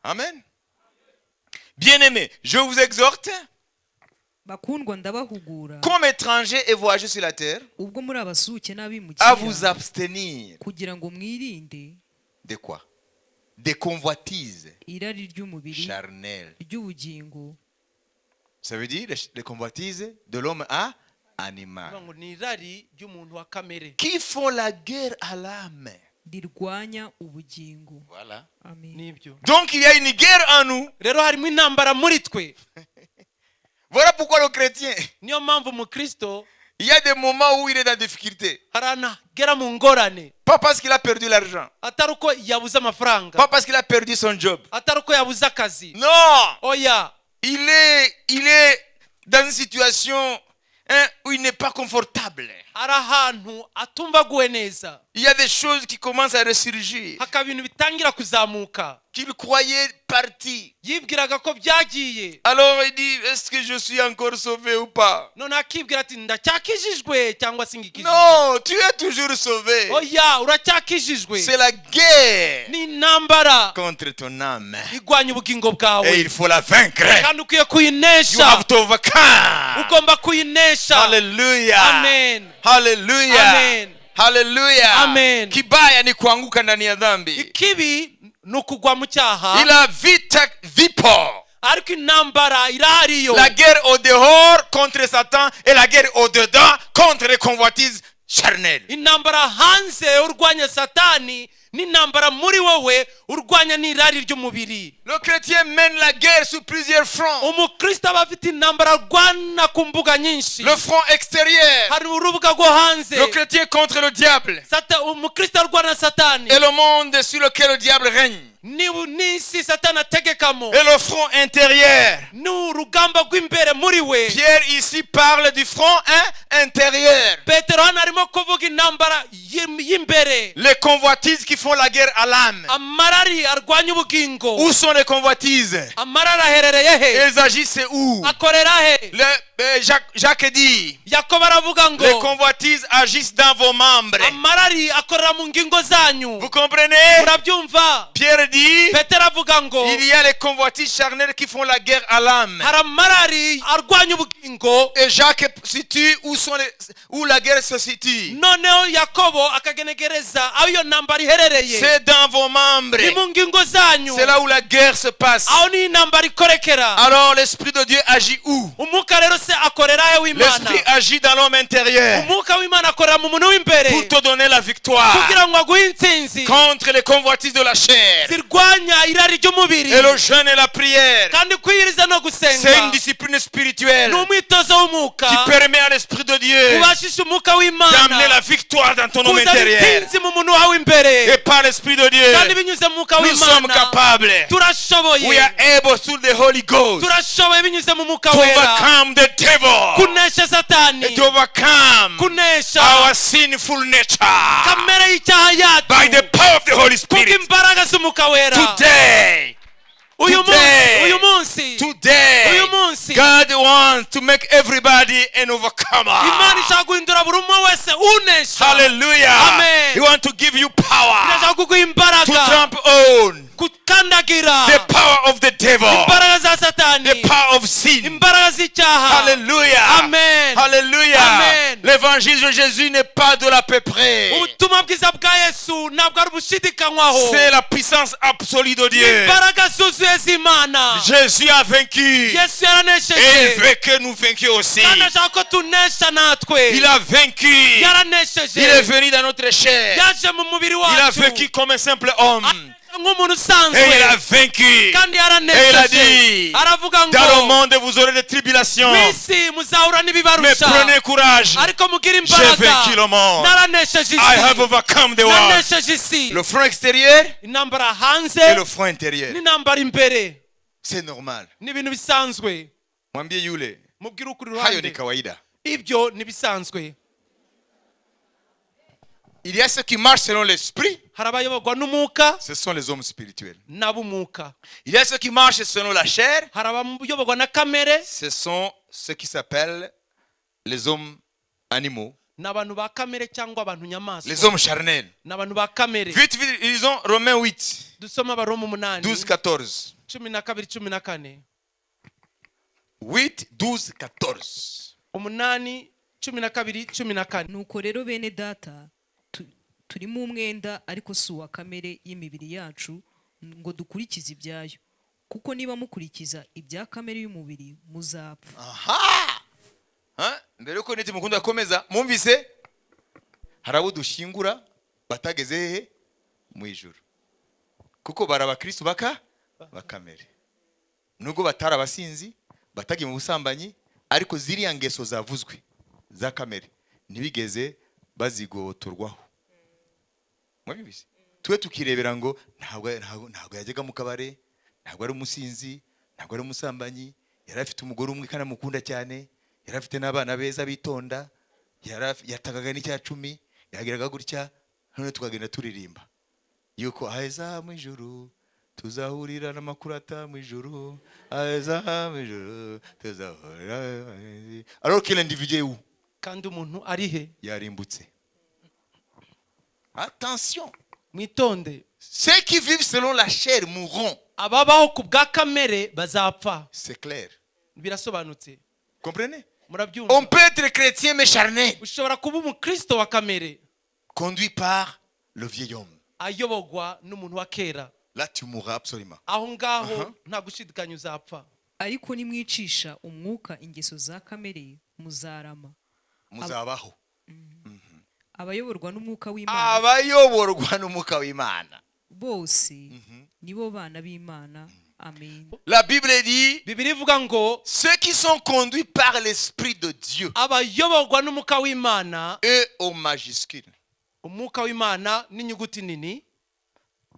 Amen. Bien-aimés, je vous exhorte, bakundwa ndabahugura comme étrangers et voyageurs sur la terre, ubwo muri abasuhuke à n'abimukira vous abstenir kugira ngo mwirinde de quoi? Des convoitises irari ry'umubiri charnelles. ry'ubugingo. Ça veut dire les convoitises de l'homme animal ngo ni irari ry'umuntu wa kamere qui font la guerre à l'âme. rirwanya ubugingo. Voilà. Amen. nibyo. Donc il y a une guerre en nous. rero harimo intambara muri twe. Voilà pourquoi le chrétien, niyo mpamvu mu Kristo il y a des moments où il est dans la difficulté. haranagera mu ngorane. Pas parce qu'il a perdu l'argent. atari uko yabuze amafaranga. Pas parce qu'il a perdu son job. atari uko yabuze akazi. Non. oya. Il est dans une situation où il n'est pas confortable. hari ahantu atumva aguwe neza. Il y a des choses qui commencent à ressurgir. hakaba ibintu bitangira kuzamuka. Qu'il croyait parti. yibwiraga ko byagiye. Alors il dit, est-ce que je suis encore sauvé ou pas? none akibwira ati ndacyakijijwe cyangwa singikijijwe. Non, tu es toujours sauvé. oya uracyakijijwe. C'est la guerre ni intambara contre ton âme. igwanya ubugingo bwawe. Et il faut la vaincre. kandi ukwiye You kuyinesha. have to overcome. ugomba kuyinesha. Hallelujah. Amen. Hallelujah. Amen. Hallelujah. Amen. Kibaya ni kuanguka ndani ya dhambi. ikibi ni ukugwa mu cyaha. Ila vita vipo. ariko intambara irahariyo. La guerre au dehors contre Satan et la guerre au dedans contre les convoitises charnelles. intambara hanze urwanya satani n'intambara muri wowe urwanya n'irari ry'umubiri. Le chrétien mène la guerre sur plusieurs fronts. umukristo aba afite intambara arwana ku mbuga nyinshi. Le front extérieur. hari urubuga rwo hanze. Le chrétien contre le diable. umukristo arwana satani. Et le monde sur lequel le diable règne. n'isi satani ategekamo. Et le front intérieur. n'urugamba rw'imbere muri we. Pierre ici parle du front intérieur. petero hano arimo kuvuga intambara y'imbere. Les convoitises qui font la guerre à l'âme. amarari arwanya ubugingo. Où sont les convoitises? amarari aherereye he? Elles agissent où? akorera he? Jacques dit, yakobo aravuga ngo les convoitises agissent dans vos membres. amarari akorera mu ngingo zanyu. Vous comprenez? murabyumva? Pierre dit, petero avuga ngo il y a les convoitises charnelles qui font la guerre à l'âme. hari amarari arwanya ubugingo. Et Jacques situe où la guerre se situe. noneho yakobo akagenegereza aho iyo ntambara iherereye. C'est dans vos membres. ni mu ngingo zanyu. C'est là où la guerre se passe. aho ni intambara ikorekera. Alors l'Esprit de Dieu agit où? umwuka rero se akorera he w'imana? L'Esprit agit dans l'homme intérieur umwuka w'imana akorera mu muntu w'imbere pour te donner la victoire kugira ngo aguhe intsinzi contre les convoitises de la chair. zirwanya irari ry'umubiri. Et le jeûne et la prière, kandi kwiyiriza no c'est une gusenga discipline spirituelle ni umwitozo w'umwuka qui permet à l'Esprit de Dieu ubashisha umwuka d'amener w'imana la victoire dans ton homme kuzana intérieur. intsinzi mu muntu wawe Et imbere. par l'Esprit de Dieu, kandi binyuze mu mwuka nous sommes w'imana capables. turashoboye. We are able through the Holy Ghost turashoboye binyuze mu mwuka to wera overcome the devil kunesha satani. and to overcome kunesha our sinful nature kamere y'icyaha by the yacu power of the Holy Spirit. kubw'imbaraga z'umwuka wera. Today, uyu today, munsi today, uyu munsi God wants to make everybody an overcomer. imana ishaka guhindura buri umwe wese unesha. Hallelujah. Amen. He wants to give you power irashaka kuguha to imbaraga trump on gukandagira the power of the devil, imbaraga za the satani, power of sin. imbaraga z'icyaha. Hallelujah. Amen. Hallelujah. Amen. L'évangile de Jésus n'est pas de l'à peu près. ubutumwa bwiza bwa yesu ntabwo ari ubushidikanywaho. C'est la puissance absolue de Dieu. imbaraga zuzuye z'imana. Jésus a vaincu. yesu Et il yaranesheje veut que nous vainquions aussi. kandi ashaka ko tunesha natwe. Il a vaincu. Il est yaranesheje venu dans notre chair. yaje mu mubiri Il a wacu vécu comme un simple homme. nk'umuntu Et usanzwe il a vaincu. kandi Et il a yaranesheje dit, aravuga dans le ngo monde vous aurez des tribulations. mwisi muzahura Mais n'ibibarusha prenez courage. ariko mugire J'ai imbaraga vaincu le monde. naranesheje I have isi overcome the world. nanesheje isi Le front extérieur intambara hanze et le front intérieur. n'intambara imbere C'est normal. ni ibintu bisanzwe Mwambie yule, mubwire ukuri hayo ni ruhande kawaida. ibyo ni bisanzwe. Il y a ceux qui marchent selon l'esprit. hari abayoborwa n'umwuka Ce sont les hommes spirituels. n'ab'umwuka. Il y a ceux qui marchent selon la chair. hari abayoborwa na kamere Ce sont ceux qui s'appellent les hommes animaux. ni abantu ba kamere cyangwa abantu Les nyamaswa hommes charnels. ni abantu ba kamere. Vite, vite, lisons Romains 8, dusoma abaroma 8 12, 14. 12 14 8, 12, 14. 8 12 14. nuko rero bene data turimo umwenda ariko si uwa kamere y'imibiri yacu ngo dukurikize ibyayo, kuko niba mukurikiza ibya kamere y'umubiri muzapfa. Aha! Mbere yuko niti mukunda komeza mwumvise hari abo dushingura batageze hehe mu ijuru, kuko bari abakristo bakamere, nubwo batari abasinzi batagiye mu busambanyi, ariko ziriya ngeso zavuzwe za kamere ntibigeze bazigotorwaho. Mwumvise twe tukirebera ngo ntabwo yajyaga mu kabare, ntabwo ari umusinzi, ntabwo ari umusambanyi, yari afite umugore umwe kandi amukunda cyane, yari afite n'abana beza bitonda, yatagaga n'icya 10, yagiraga gutya, none tukagenda turirimba yuko aheza mu ijuru tuzahurira n'amakurata mu ijuru, aheza mu ijuru tuzahurira. Alors que l'individu est où? kandi umuntu ari he? Yarimbutse. Attention, mwitonde. ceux qui vivent selon la chair mourront. ababaho ku bwa kamere bazapfa. C'est clair. birasobanutse. Comprenez? murabyumva? On peut être chrétien mais charnel, ushobora kuba umukristo wa kamere conduit par le vieil homme. ayoborwa n'umuntu wa kera. Là tu mourras absolument. aho ngaho nta gushidikanya uzapfa. ariko nimwicisha umwuka ingeso za kamere muzarama. Muzabaho. abayoborwa n'umwuka w'Imana Abayoborwa n'umwuka w'Imana bose nibo bana b'Imana. Amen. La Bible dit, Bibiliya ivuga ngo ceux qui sont conduits par l'esprit de Dieu, abayoborwa n'umwuka w'Imana, E au majuscule. umwuka w'Imana n'inyuguti nini.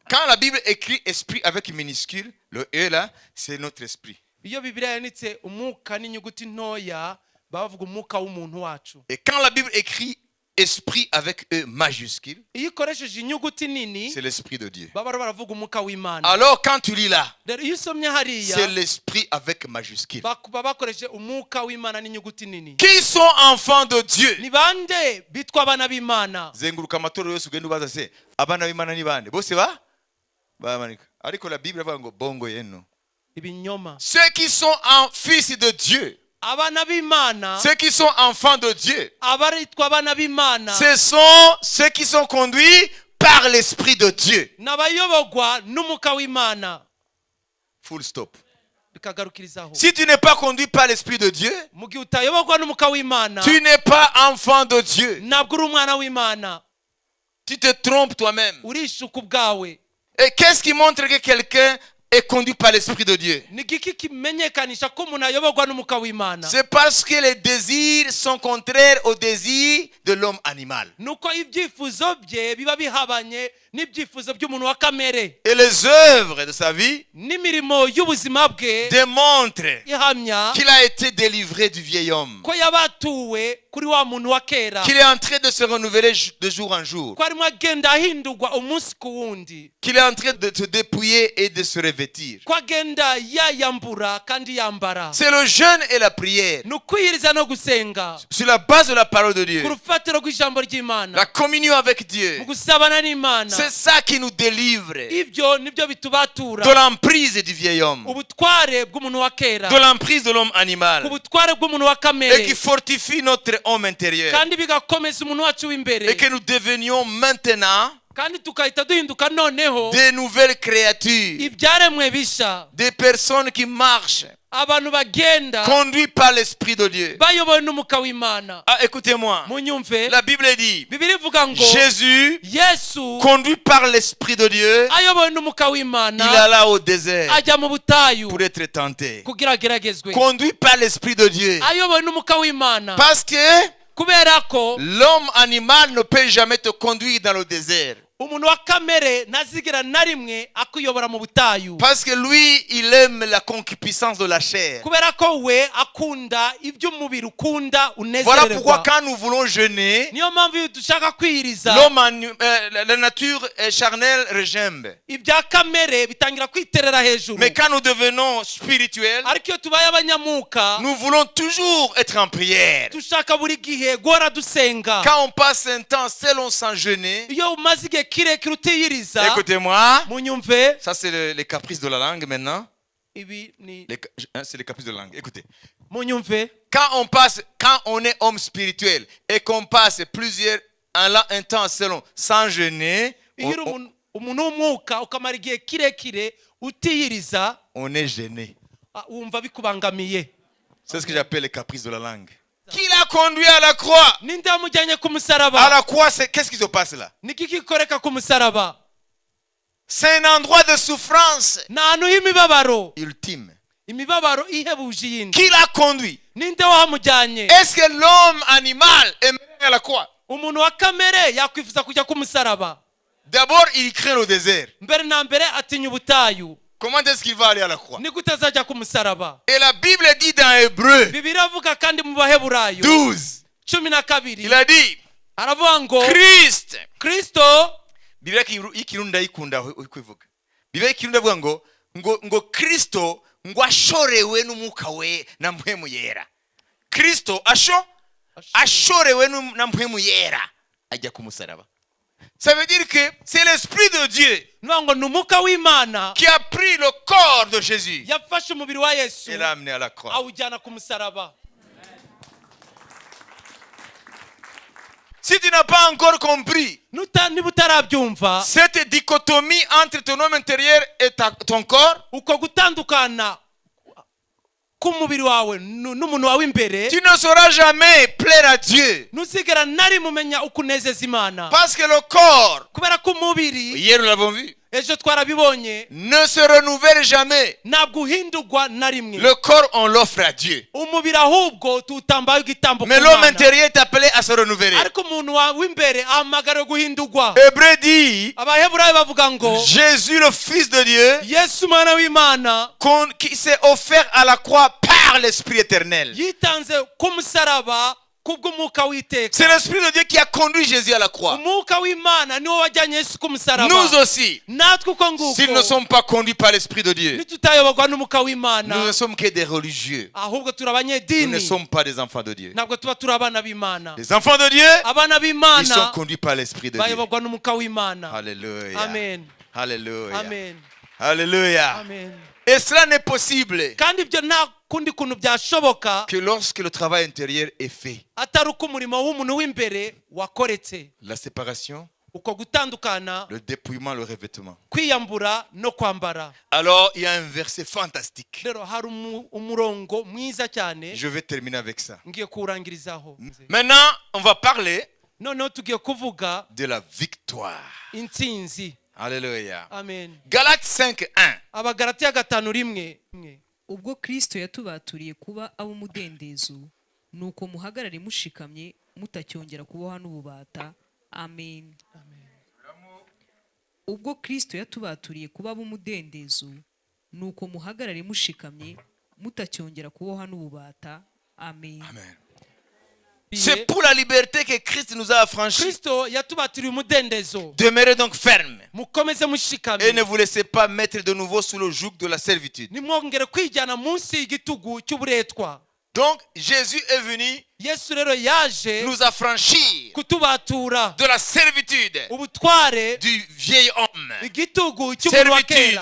Quand la Bible écrit esprit avec une minuscule, le E là, c'est notre esprit. iyo Bibiliya yanditse umwuka n'inyuguti ntoya bavuga umwuka w'umuntu wacu. Et quand la Bible écrit esprit avec E majuscule, iyo ikoresheje inyuguti nini c'est l'esprit de Dieu. baba baravuga umwuka w'Imana. Alors quand tu lis là, rero iyo usomye hariya c'est l'esprit avec majuscule. baba bakoresheje umwuka w'Imana n'inyuguti nini. Qui sont enfants de Dieu? ni bande bitwa abana b'Imana? Zenguruka amatorero yose ugenda ubaza se abana b'Imana ni bande? Bose bamanika. Ariko la Bible avuga ngo bongo yeno. ibinyoma. Ceux qui sont en fils de Dieu, abana b'Imana, ceux qui sont enfants de Dieu, abaritwa abana b'Imana, ce sont ceux qui sont conduits par l'esprit de Dieu. n'abayoborwa n'umwuka w'Imana. Full stop. bikagarukirizaho. Si tu n'es pas conduit par l'esprit de Dieu, mu gihe utayoborwa n'umwuka w'Imana, tu n'es pas enfant de Dieu. ntabwo uri umwana w'Imana. Tu te trompes toi-même. urishuka ubwawe. Et qu'est-ce qui montre que quelqu'un est conduit par l'esprit de Dieu? ni giki kimenyekanisha ko umuntu ayoborwa n'umwuka w'Imana? C'est parce que les désirs sont contraires aux désirs de l'homme animal. nuko ibyifuzo bye biba bihabanye n'ibyifuzo by'umuntu wa kamere. Et les œuvres de sa vie n'imirimo y'ubuzima bwe démontrent ihamya qu'il a été délivré du vieil homme, ko yabatuwe kuri wa muntu wa kera, qu'il est en train de se renouveler de jour en jour, ko arimo agenda ahindurwa umunsi ku wundi, qu'il est en train de se dépouiller et de se revêtir. ko agenda yayambura kandi yambara. C'est le jeûne et la prière, ni ukwiyiriza no gusenga sur la base de la parole de Dieu, ku rufatiro rw'ijambo ry'Imana, la communion avec Dieu. mu gusabana n'Imana. C'est ça qui nous délivre ibyo nibyo bitubatura de l'emprise du vieil homme, ubutware bw'umuntu wa kera, de l'emprise de l'homme animal, ubutware bw'umuntu wa et kamere, qui fortifie notre homme intérieur, kandi bigakomeza umuntu wacu w'imbere, et que nous devenions maintenant kandi tukahita duhinduka noneho des nouvelles créatures, ibyaremwe bisha, des personnes qui marchent, abantu bagenda conduits par l'Esprit de Dieu. bayobowe n'umwuka w'Imana. Ah, écoutez-moi. Munyumve, La Bible dit, Bibiliya ivuga ngo Jésus, Yesu conduit par l'Esprit de Dieu, ayobowe n'umwuka il w'Imana alla au désert ajya mu butayu pour être tenté. kugira ageragezwe. Conduit par l'Esprit de Dieu. Ayobowe n'umwuka w'Imana Parce que kubera ko l'homme animal ne peut jamais te conduire dans le désert. umuntu wa kamere ntazigera na rimwe akuyobora mu butayu, Parce que lui, il aime la concupiscence de la chair. kubera ko we akunda iby'umubiri ukunda Voilà pourquoi unezererwa. quand nous voulons jeûner, Niyo mpamvu iyo dushaka kwiyiriza la nature charnelle rejembe. ibya kamere bitangira kwiterera hejuru, Mais quand nous devenons spirituels, ariko iyo tubaye abanyamuka nous voulons toujours être en prière. dushaka buri gihe guhora dusenga. Quand on passe un temps selon sans jeûner, Iyo umaze igihe kirekire utiyiriza, écoutez-moi, munyumve, ça c'est les caprices de la langue maintenant. ibi ni C'est les caprices de la langue. Écoutez. munyumve, Quand on est homme spirituel et qu'on passe un temps selon sans jeûner, iyo uri umuntu w'umwuka ukamara igihe kirekire utiyiriza, on est gêné. wumva bikubangamiye. C'est ce que j'appelle les caprices de la langue. Qui l'a conduit à la croix? Ninde wamujyanye ku À musaraba? la croix, qu'est-ce qui se passe là? Niki kikoreka ku musaraba? C'est un endroit de souffrance Ni ahantu h'imibabaro, ultime. imibabaro ihebuje iyindi. Qui l'a conduit? Ninde wahamujyanye? Est-ce que l'homme animal aimerait à la croix? Umuntu wa kamere yakwifuza kujya ku musaraba? D'abord, il craint le désert. Mbere na mbere atinya ubutayu. Comment est-ce qu'il va aller à la croix? Ni gute azajya ku musaraba? Et la Bible dit dans Hébreu Bibiliya avuga kandi mu Baheburayo 12, 12, il a dit, aravuga ngo Christ. Kristo, Bibiliya y'ikirundi ndayikunda kwivuga. Bibiliya y'ikirundi avuga ngo Kristo ngo ashorewe n'umwuka we na mpwemu yera. Kristo ashorewe na mpwemu yera ajya ku musaraba. Ça veut dire que c'est l'Esprit de Dieu ngo ni umwuka w'Imana qui a pris le corps de Jésus yafashe umubiri wa Yesu et l'a amené à la croix. awujyana ku musaraba. Si tu n'as pas encore compris Niba utarabyumva, cette dichotomie entre ton homme intérieur et ton corps, uko gutandukana k'umubiri wawe n'umuntu wawe imbere, tu ne sauras jamais plaire à Dieu. ntuzigera na rimwe umenya uko unezeza Imana. Parce que le corps, Kubera ko umubiri, hier nous l'avons vu, ejo twarabibonye, ne se renouvelle jamais. ntabwo uhindurwa na rimwe. Le corps, on l'offre à Dieu. Umubiri ahubwo tuwutambaho igitambo ku Mais l'homme Mana. intérieur est appelé à se renouveler. Ariko umuntu w'imbere ahamagara guhindurwa. Hébreu dit, Abaheburayo bavuga ngo Jésus, le Fils de Dieu, Yesu umwana w'Imana qui s'est offert à la croix par l'Esprit éternel. yitanze ku musaraba kubw'umwuka w'iteka. C'est l'Esprit de Dieu qui a conduit Jésus à la croix. Umwuka w'Imana niwo wajyanye Yesu ku musaraba. Nous aussi, Natwe uko nguko, s'ils ne sont pas conduits par l'Esprit de Dieu, nitutayoborwa n'umwuka w'Imana, nous ne sommes que des religieux. ahubwo turi Nous ne abanyedini, sommes pas des enfants de Dieu. ntabwo tuba turi abana b'Imana. Les enfants de Dieu, Abana ils sont b'Imana conduits par l'Esprit de Dieu. bayoborwa n'umwuka w'Imana. Alléluia. Amen. Alléluia. Amen. Alléluia. Amen. Et cela n'est possible Kandi ibyo nta kundi kuntu byashoboka que lorsque le travail intérieur est fait. atari uko umurimo w'umuntu w'imbere wakoretse. La séparation, Uko gutandukana, le dépouillement, le revêtement. kwiyambura no kwambara. Alors, il y a un verset fantastique. Rero hari umurongo mwiza cyane Je vais terminer avec ça. ngiye kuwurangirizaho. Maintenant, on va parler Noneho tugiye kuvuga de la victoire. intsinzi. Alléluia. Amen. Galates 5:1. Abagalatiya 5:1. ubwo Kristo yatubaturiye kuba ab'umudendezo, nuko muhagarare mushikamye mutacyongera kuboha n'ububata. Amen. Ubwo Kristo yatubaturiye kuba ab'umudendezo, nuko muhagarare mushikamye mutacyongera kuboha n'ububata. Amen. Amen. C'est pour la liberté que Christ nous a affranchis. Kristo yatubaturiye umudendezo. Demeurez donc ferme Mukomeze mushikamye. et ne vous laissez pas mettre de nouveau sous le joug de la servitude. Nimwongere kwijyana munsi y'igitugu cy'uburetwa. Donc Jésus est venu Yesu rero yaje nous affranchir kutubatura de la servitude ubutware du vieil homme igitugu cy'umuntu wa kera,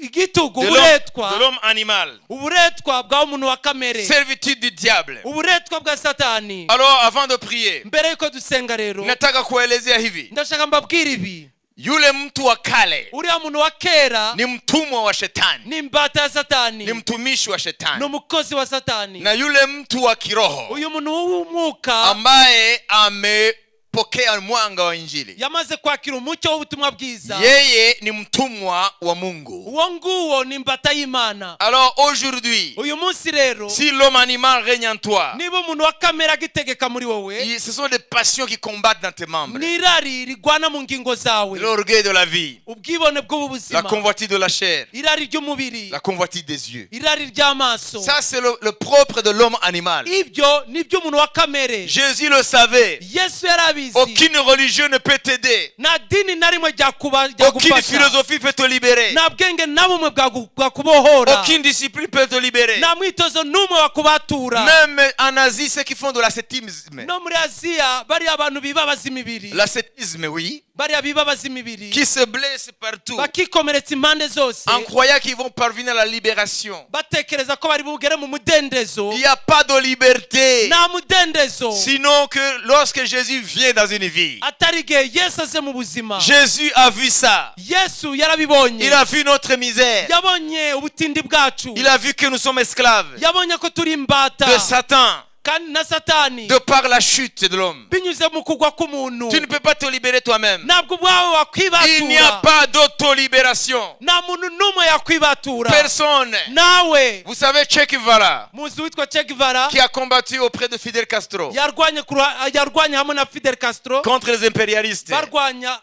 igitugu de uburetwa l'homme animal, uburetwa bw'umuntu wa kamere, servitude du diable. uburetwa bwa Satani. Alors avant de prier, Mbere yuko dusenga rero nataka kuelezea hivi, ndashaka mbabwira ibi. yule mtu wa kale Uriya muntu wa kera ni mtumwa wa shetani, ni mbata ya Satani, ni mtumishi wa ni shetani. umukozi wa Satani. Na yule mtu wa kiroho Uyu muntu w'umwuka ambaye amepokea mwanga wa injili, yamaze kwakira umucyo w'ubutumwa bwiza, yeye ni mtumwa wa Mungu. uwo nguwo ni mbata y'Imana. Alors aujourd'hui, Uyu munsi rero si l'homme animal règne en toi, niba umuntu wa kamere agitegeka muri wowe, ce sont des passions qui combattent dans tes membres. n'irari rigwana mu ngingo zawe, L'orgueil de la vie, ubwibone bw'ubu la buzima, convoitise de la chair, irari ry'umubiri, la convoitise des yeux. irari ry'amaso. Ça c'est le propre de l'homme animal. Ibyo ni by'umuntu wa kamere. Jésus le savait. Yesu yarabizi. Aucune religion ne peut t'aider. Nta dini na rimwe Aucune ryagufasha, philosophie peut te libérer. nta bwenge na bumwe bwakubohora, Aucune discipline peut te libérer. nta mwitozo n'umwe wakubatura. Même en Asie, ceux qui font de l'ascétisme. No muri Aziya bariya abantu bibabaza imibiri, L'ascétisme, oui. bariya bibabaza imibiri, Qui se blessent partout. bakikomeretsa impande zose, En croyant qu'ils vont parvenir à la libération. batekereza ko bari bugere mu mudendezo. Il n'y a pas de liberté. Nta mudendezo Sinon que lorsque Jésus vient dans une vie. atari igihe Yesu aze mu buzima. Jésus a vu ça. Yesu yarabibonye, Il a vu notre misère. yabonye ubutindi bwacu, Il a vu que nous sommes esclaves yabonye ko turi imbata de Satan, kandi na Satani, de par la chute de l'homme. binyuze mu kugwa k'umuntu. Tu ne peux pas te libérer toi-même. Ntabwo ubwawe Il n'y a wakwibatura, pas d'auto-libération. nta muntu n'umwe yakwibatura. Personne. Nawe Vous savez, Che Guevara, muzi witwa Che Guevara qui a combattu auprès de Fidel Castro yarwanye hamwe na Fidel Castro, contre les impérialistes. barwanya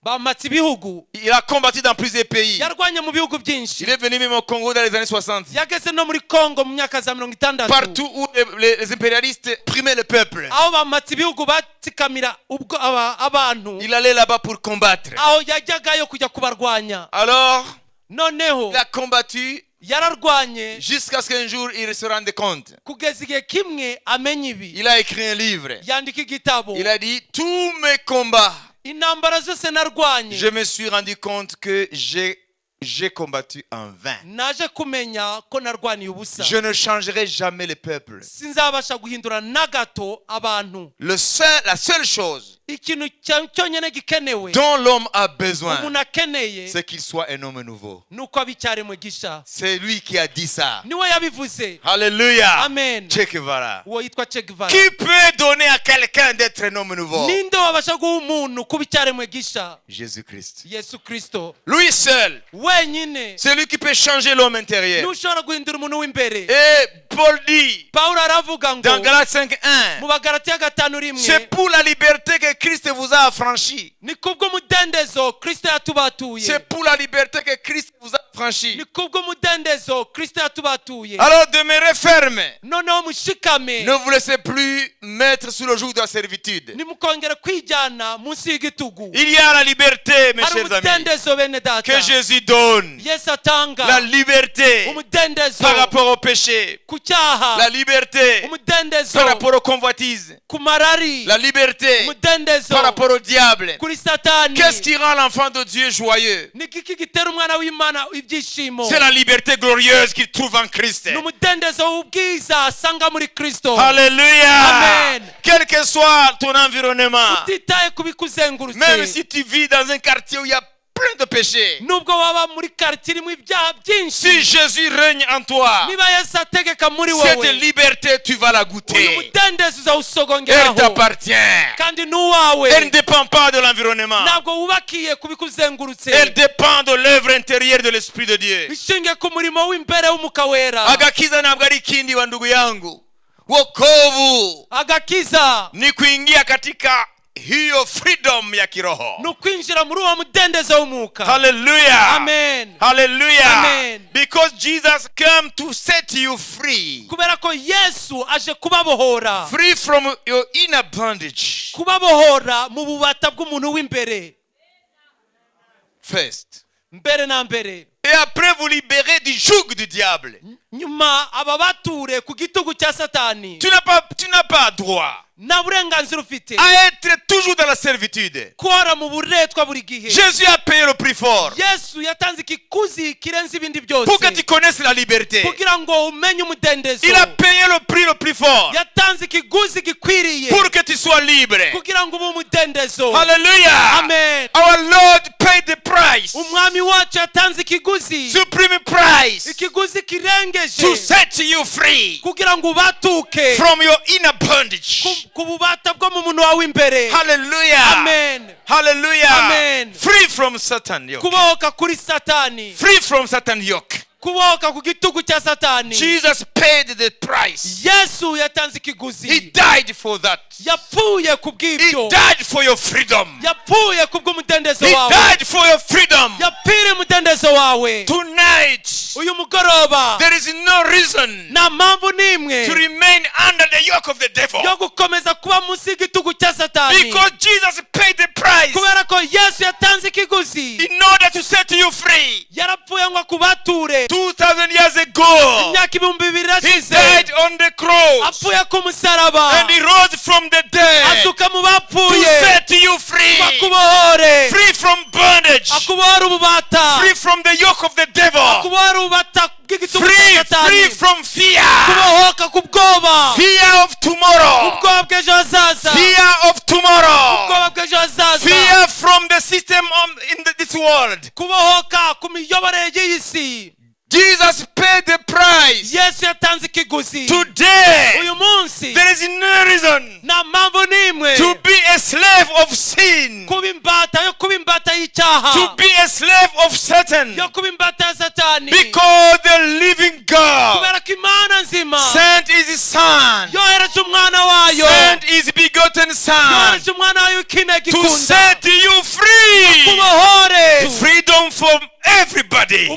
bamatse ibihugu, Il a combattu dans plusieurs pays. yarwanye mu bihugu byinshi, Il est venu même au Congo dans les années 60. yageze no muri Kongo mu myaka za 60, Partout où les impérialistes primaient le peuple. aho bamatse ibihugu batsikamira abantu, Il allait là-bas pour combattre. aho yajyagayo kujya kubarwanya. Alors, Noneho il a combattu yararwanye jusqu'à ce qu'un jour il se rende compte. kugeza igihe kimwe amenya ibi, Il a écrit un livre. yandika igitabo. Il a dit, tous mes combats, Intambara zose narwanye, je me suis rendu compte que j'ai combattu en vain. naje kumenya ko narwaniye ubusa. Je ne changerai jamais le peuple. Sinzabasha guhindura na gato abantu. La seule chose Ikintu cyonyine gikenewe dont l'homme a besoin, umuntu akeneye c'est qu'il soit un homme nouveau. nuko abicyaremwe gisha. C'est lui qui a dit ça. Niwe yabivuze. Alléluia. Amen. Che Guevara. Uwo yitwa Che Guevara. Qui peut donner à quelqu'un d'être un homme nouveau? Ninde wabasha guha umuntu kuba icyaremwe gisha? Jésus-Christ. Yesu Kristo Lui seul. wenyine C'est lui qui peut changer l'homme intérieur. ntushobora guhindura umuntu w'imbere. Et Paul dit Pawulo aravuga ngo dans Galates 5:1, mu Bagalatiya 5:1, c'est pour la liberté que Christ vous a affranchi. ni kubw'umudendezo Kristo yatubatuye. C'est pour la liberté que Christ vous a affranchi. Ni kubw'umudendezo Kristo yatubatuye. Alors demeurez ferme. Noneho mushikame, Ne vous laissez plus mettre sous le joug de la servitude. nimukongera kwijyana munsi y'igitugu. Il y a la liberté, mes Hari chers amis, umudendezo bene data que Jésus donne. Yesu atanga, La liberté umudendezo par rapport au péché. ku cyaha, La liberté umudendezo par rapport aux convoitises. ku marari, La liberté umudendezo par rapport au diable. kuri Satani. Qu'est-ce qui rend l'enfant de Dieu joyeux? Ni iki gitera umwana w'Imana ibyishimo? C'est la liberté glorieuse qu'il trouve en Christ. Ni umudendezo w'ubwiza asanga muri Kristo. Alléluia. Amen. Quel que soit ton environnement, utitaye ku bikuzengurutse, même si tu vis dans un quartier où il y a plein de péchés, nubwo waba muri quartier irimo ibyaha si byinshi, Jésus règne en toi, niba Yesu ategeka muri cette wowe, liberté, tu vas la uyu goûter. mudendezo Elle uzawusogongeraho t'appartient. kandi n'uwawe. Elle ne dépend pas de l'environnement. Ntabwo wubakiye ku bikuzengurutse, Elle dépend de l'œuvre intérieure de l'Esprit de Dieu. bishingiye ku murimo w'imbere w'umwuka wera. Agakiza ntabwo ari ikindi wa ndugu yangu. Wokovu Agakiza ni kuingia katika hiyo freedom ya kiroho. ni ukwinjira muri uwo mudendezo w'umwuka. Hallelujah. Amen. Hallelujah. Amen. Because Jesus came to set you free. kubera ko Yesu aje kubabohora, Free from your inner bondage. kubabohora mu bubata bw'umuntu w'imbere. First. Mbere na mbere, Et et après vous libérer du joug du diable. nyuma ababature ku gitugu cya satani. Tu n'as pas droit nta burenganzira ufite à être toujours dans la servitude. kuhora mu buretwa buri gihe. Jésus a payé le prix fort Yesu yatanze ikikuzi kirenze ibindi byose pour que tu connaisses la liberté. kugira ngo umenye umudendezo. Il a payé le prix le plus fort yatanze ikiguzi gikwiriye pour que tu sois libre. kugira ngo ube umudendezo. Hallelujah. Amen. Our Lord paid the price. umwami wacu yatanze ikiguzi, Supreme price ikiguzi kirengeje to set you free kugira ngo ubatuke from your inner bondage. ku bubata bwo mu muntu wawe imbere. Hallelujah. Amen. Hallelujah. Amen. Free from Satan yoke. kubohoka kuri satani, Free from Satan yoke. kubohoka ku gitugu cya satani. Jesus paid the price. Yesu yatanze He ikiguzi, died for that. yapfuye ku He bw'ibyo, died for your freedom. yapfuye ku bw'umudendezo He wawe, died for your freedom. yapfiriye umudendezo wawe. Tonight, uyu mugoroba there is no reason nta mpamvu n'imwe to remain under the yoke of the devil. yo gukomeza kuba munsi y'igitugu cya satani, Because Jesus paid the price kubera ko Yesu yatanze ikiguzi, in order to set you free. yarapfuye ngo akubature. 2,000 years ago, imyaka 2000 He irashize died on the cross apfuye ku musaraba, and He rose from the dead asuka mu to bapfuye set you free. akubohore, Free from bondage. akubohora ububata, Free from the yoke of the devil. akubohora ububata bw'igitugu cya Free satani, from fear. kubohoka ku bwoba, Fear of tomorrow. ubwoba bw'ejo hazaza, Fear of tomorrow. ubwoba bw'ejo hazaza, Fear from the system in this world. kubohoka ku miyoborere y'iyi si. Jesus paid the price. Yesu yatanze ikiguzi. Today, uyu munsi there is no reason nta mpamvu n'imwe to be a slave of sin, kuba imbata yo kuba imbata y'icyaha, to be a slave of Satan, yo kuba imbata ya satani, because the living God kubera ko Imana nzima sent His Son, yohereje umwana wayo, sent His begotten Son yohereje umwana wayo w'ikinege to ikunda, set you free. kubohore, Freedom from everybody.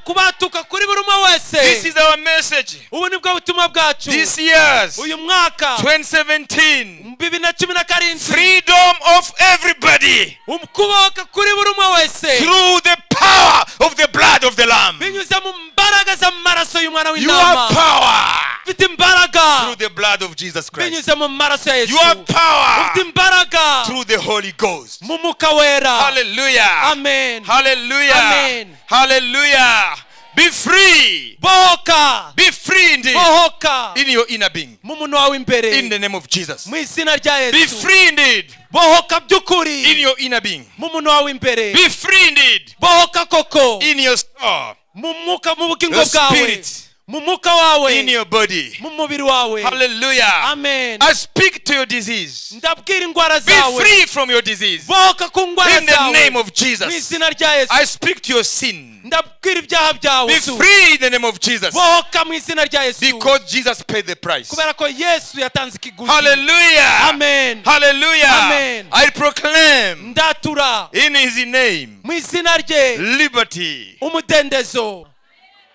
kubatuka kuri buri umwe This wese. is our message. ubu nibwo butumwa bwacu This year's uyu mwaka 2017. 2017, Freedom of everybody kubohoka kuri buri umwe wese through the power of the blood of the Lamb. binyuze mu mbaraga z'amaraso y'umwana You have w'intama. power ufite imbaraga through the blood of Jesus Christ. binyuze mu maraso ya Yesu. You have power ufite imbaraga through the Holy Ghost. mu mwuka wera. Hallelujah. Amen. Hallelujah. Amen. Hallelujah. Be free. Bohoka, Be free indeed bohoka in your inner being. mu muntu wawe imbere In the name of Jesus. mu izina rya Be Yesu. free indeed bohoka in by'ukuri your inner being. mu muntu wawe imbere. Be free indeed bohoka koko in your soul, mu mwuka, mu bugingo your bwawe, spirit, mu mwuka wawe, in your body. mu mubiri wawe. Hallelujah. Amen. I speak to your disease. ndabwira indwara Be zawe, free from your disease. bohoka ku ndwara In the zawe name of mu Jesus. izina rya Yesu. I speak to your sin. ndabwira ibyaha byawe, Be free in the name of Jesus. bohoka mu izina rya Yesu, Because Jesus paid the price. kubera ko Yesu yatanze ikiguzi. Hallelujah. Amen. Hallelujah. Amen. I proclaim ndatura in His name mu izina rye liberty. umudendezo.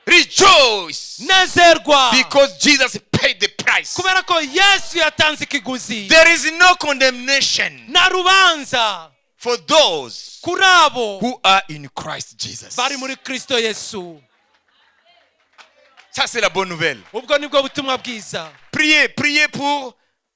Rejoice nezerwa because Jesus paid the price. kubera ko Yesu yatanze ikiguzi. There is no condemnation nta rubanza for those kuri abo who are in Christ Jesus. bari muri Kristo Yesu. Ça c'est la bonne nouvelle. ubwo nibwo butumwa bwiza. Priez, priez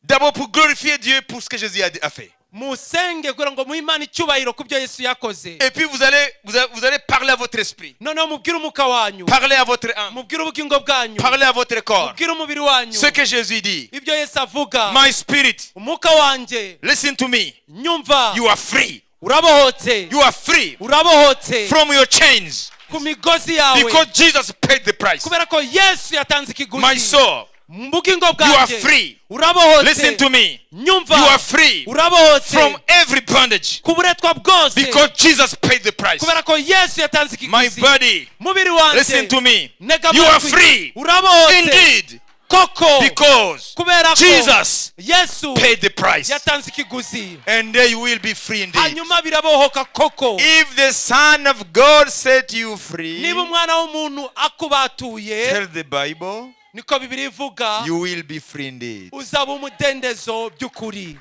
d'abord pour glorifier Dieu pour ce que Jésus a fait. musenge kugira ngo muhe Imana icyubahiro ku byo Yesu yakoze. Et puis vous allez parler à votre esprit. noneho mubwire umwuka wanyu, Parlez à votre âme. mubwire ubugingo bwanyu, Parlez à votre corps. mubwire umubiri wanyu Ce que Jésus dit. ibyo Yesu avuga. My spirit, umwuka wanjye, listen to me. nyumva, You are free. urabohotse, You are free urabohotse from your chains. ku migozi yawe, Because Jesus paid the price. kubera ko Yesu yatanze ikiguzi. My soul, mu bugingo you are bwanjye, free. urabohotse. Listen to me. nyumva, You are free urabohotse from every bondage. ku buretwa bwose, Because Jesus paid the price. kubera ko Yesu yatanze My ikiguzi. body, mubiri wanjye, listen to me. ntega You are amatwi. free. urabohotse Indeed. koko, Because kubera ko Jesus Yesu paid the price. yatanze ikiguzi. And there you will be free indeed. hanyuma birabohoka koko. If the Son of God set you free, niba umwana w'umuntu akubatuye, tell the Bible, niko Bibiliya ivuga, you will be free indeed. uzaba umudendezo by'ukuri.